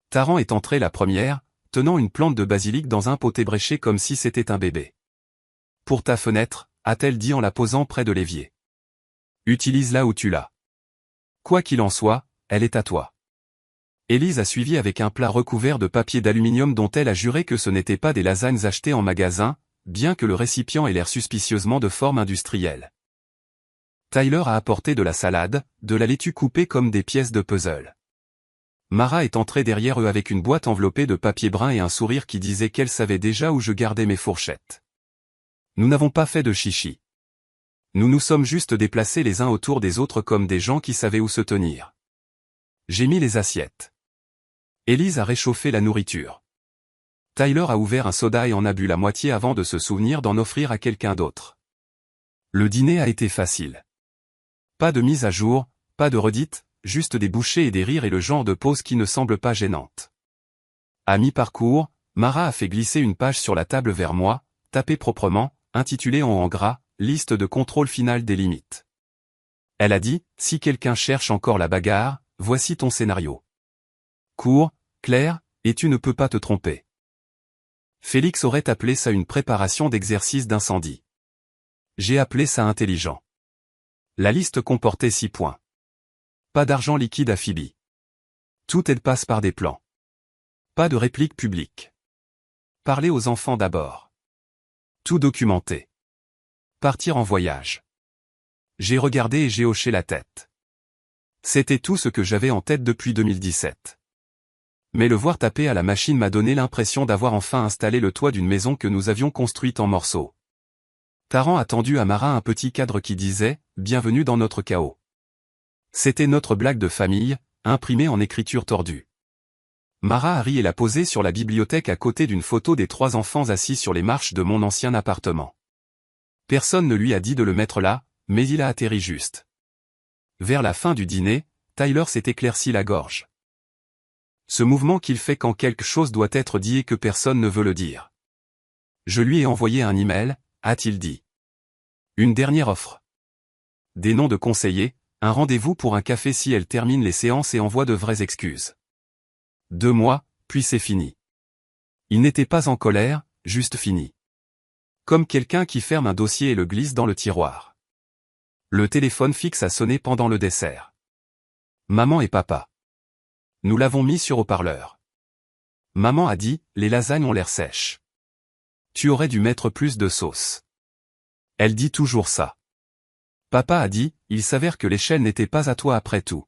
Taran est entrée la première, tenant une plante de basilic dans un pot ébréché comme si c'était un bébé. Pour ta fenêtre, a-t-elle dit en la posant près de l'évier. Utilise-la où tu l'as. Quoi qu'il en soit, elle est à toi. Élise a suivi avec un plat recouvert de papier d'aluminium dont elle a juré que ce n'étaient pas des lasagnes achetées en magasin, bien que le récipient ait l'air suspicieusement de forme industrielle. Tyler a apporté de la salade, de la laitue coupée comme des pièces de puzzle. Mara est entrée derrière eux avec une boîte enveloppée de papier brun et un sourire qui disait qu'elle savait déjà où je gardais mes fourchettes. Nous n'avons pas fait de chichi. Nous nous sommes juste déplacés les uns autour des autres comme des gens qui savaient où se tenir. J'ai mis les assiettes. Élise a réchauffé la nourriture. Tyler a ouvert un soda et en a bu la moitié avant de se souvenir d'en offrir à quelqu'un d'autre. Le dîner a été facile. Pas de mise à jour, pas de redites, juste des bouchées et des rires et le genre de pause qui ne semble pas gênante. À mi-parcours, Mara a fait glisser une page sur la table vers moi, tapée proprement, intitulée en gras, liste de contrôle final des limites. Elle a dit, si quelqu'un cherche encore la bagarre, voici ton scénario. Court, clair, et tu ne peux pas te tromper. Félix aurait appelé ça une préparation d'exercice d'incendie. J'ai appelé ça intelligent. La liste comportait 6 points. Pas d'argent liquide à Phoebe. Tout aide passe par des plans. Pas de réplique publique. Parler aux enfants d'abord. Tout documenté. Partir en voyage. J'ai regardé et j'ai hoché la tête. C'était tout ce que j'avais en tête depuis 2017. Mais le voir taper à la machine m'a donné l'impression d'avoir enfin installé le toit d'une maison que nous avions construite en morceaux. Taran a tendu à Mara un petit cadre qui disait « Bienvenue dans notre chaos ». C'était notre blague de famille, imprimée en écriture tordue. Mara a ri et l'a posée sur la bibliothèque à côté d'une photo des 3 enfants assis sur les marches de mon ancien appartement. Personne ne lui a dit de le mettre là, mais il a atterri juste. Vers la fin du dîner, Tyler s'est éclairci la gorge. Ce mouvement qu'il fait quand quelque chose doit être dit et que personne ne veut le dire. Je lui ai envoyé un email, a-t-il dit. Une dernière offre. Des noms de conseillers, un rendez-vous pour un café si elle termine les séances et envoie de vraies excuses. 2 mois, puis c'est fini. Il n'était pas en colère, juste fini. Comme quelqu'un qui ferme un dossier et le glisse dans le tiroir. Le téléphone fixe a sonné pendant le dessert. Maman et papa. Nous l'avons mis sur haut-parleur. Maman a dit, les lasagnes ont l'air sèches. Tu aurais dû mettre plus de sauce. Elle dit toujours ça. Papa a dit, il s'avère que l'échelle n'était pas à toi après tout.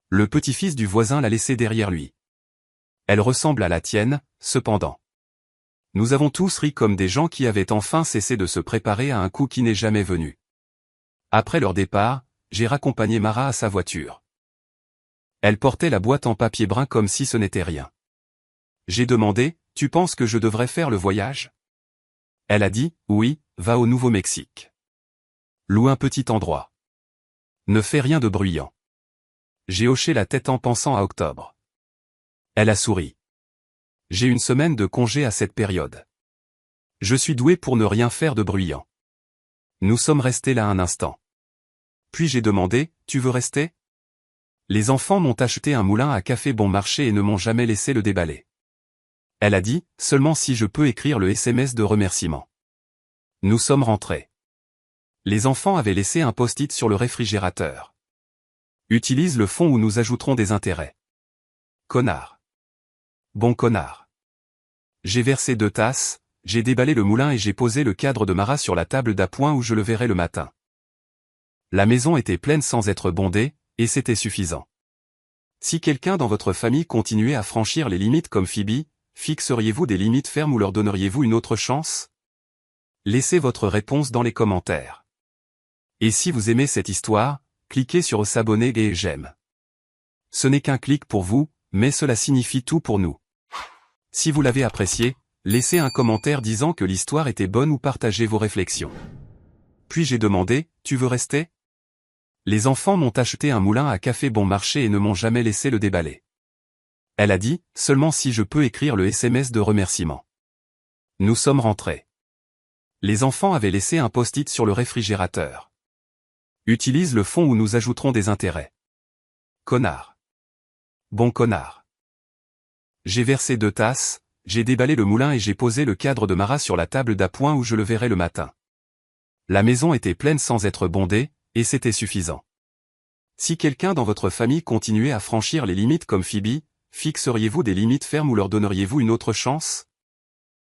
Le petit-fils du voisin l'a laissée derrière lui. Elle ressemble à la tienne, cependant. Nous avons tous ri comme des gens qui avaient enfin cessé de se préparer à un coup qui n'est jamais venu. Après leur départ, j'ai raccompagné Mara à sa voiture. Elle portait la boîte en papier brun comme si ce n'était rien. J'ai demandé, tu penses que je devrais faire le voyage? Elle a dit, oui, va au Nouveau-Mexique. Loue un petit endroit. Ne fais rien de bruyant. J'ai hoché la tête en pensant à octobre. Elle a souri. J'ai une semaine de congé à cette période. Je suis doué pour ne rien faire de bruyant. Nous sommes restés là un instant. Puis j'ai demandé, tu veux rester? Les enfants m'ont acheté un moulin à café bon marché et ne m'ont jamais laissé le déballer. Elle a dit, seulement si je peux écrire le SMS de remerciement. Nous sommes rentrés. Les enfants avaient laissé un post-it sur le réfrigérateur. Utilise le fond où nous ajouterons des intérêts. Connard. Bon connard. J'ai versé 2 tasses, j'ai déballé le moulin et j'ai posé le cadre de Mara sur la table d'appoint où je le verrai le matin. La maison était pleine sans être bondée, et c'était suffisant. Si quelqu'un dans votre famille continuait à franchir les limites comme Phoebe, fixeriez-vous des limites fermes ou leur donneriez-vous une autre chance? Laissez votre réponse dans les commentaires. Et si vous aimez cette histoire, cliquez sur s'abonner et j'aime. Ce n'est qu'un clic pour vous, mais cela signifie tout pour nous. Si vous l'avez apprécié, laissez un commentaire disant que l'histoire était bonne ou partagez vos réflexions. Puis j'ai demandé, tu veux rester? Les enfants m'ont acheté un moulin à café bon marché et ne m'ont jamais laissé le déballer. Elle a dit, seulement si je peux écrire le SMS de remerciement. Nous sommes rentrés. Les enfants avaient laissé un post-it sur le réfrigérateur. Utilise le fond où nous ajouterons des intérêts. Connard. Bon connard. J'ai versé 2 tasses, j'ai déballé le moulin et j'ai posé le cadre de Mara sur la table d'appoint où je le verrai le matin. La maison était pleine sans être bondée, et c'était suffisant. Si quelqu'un dans votre famille continuait à franchir les limites comme Phoebe, fixeriez-vous des limites fermes ou leur donneriez-vous une autre chance?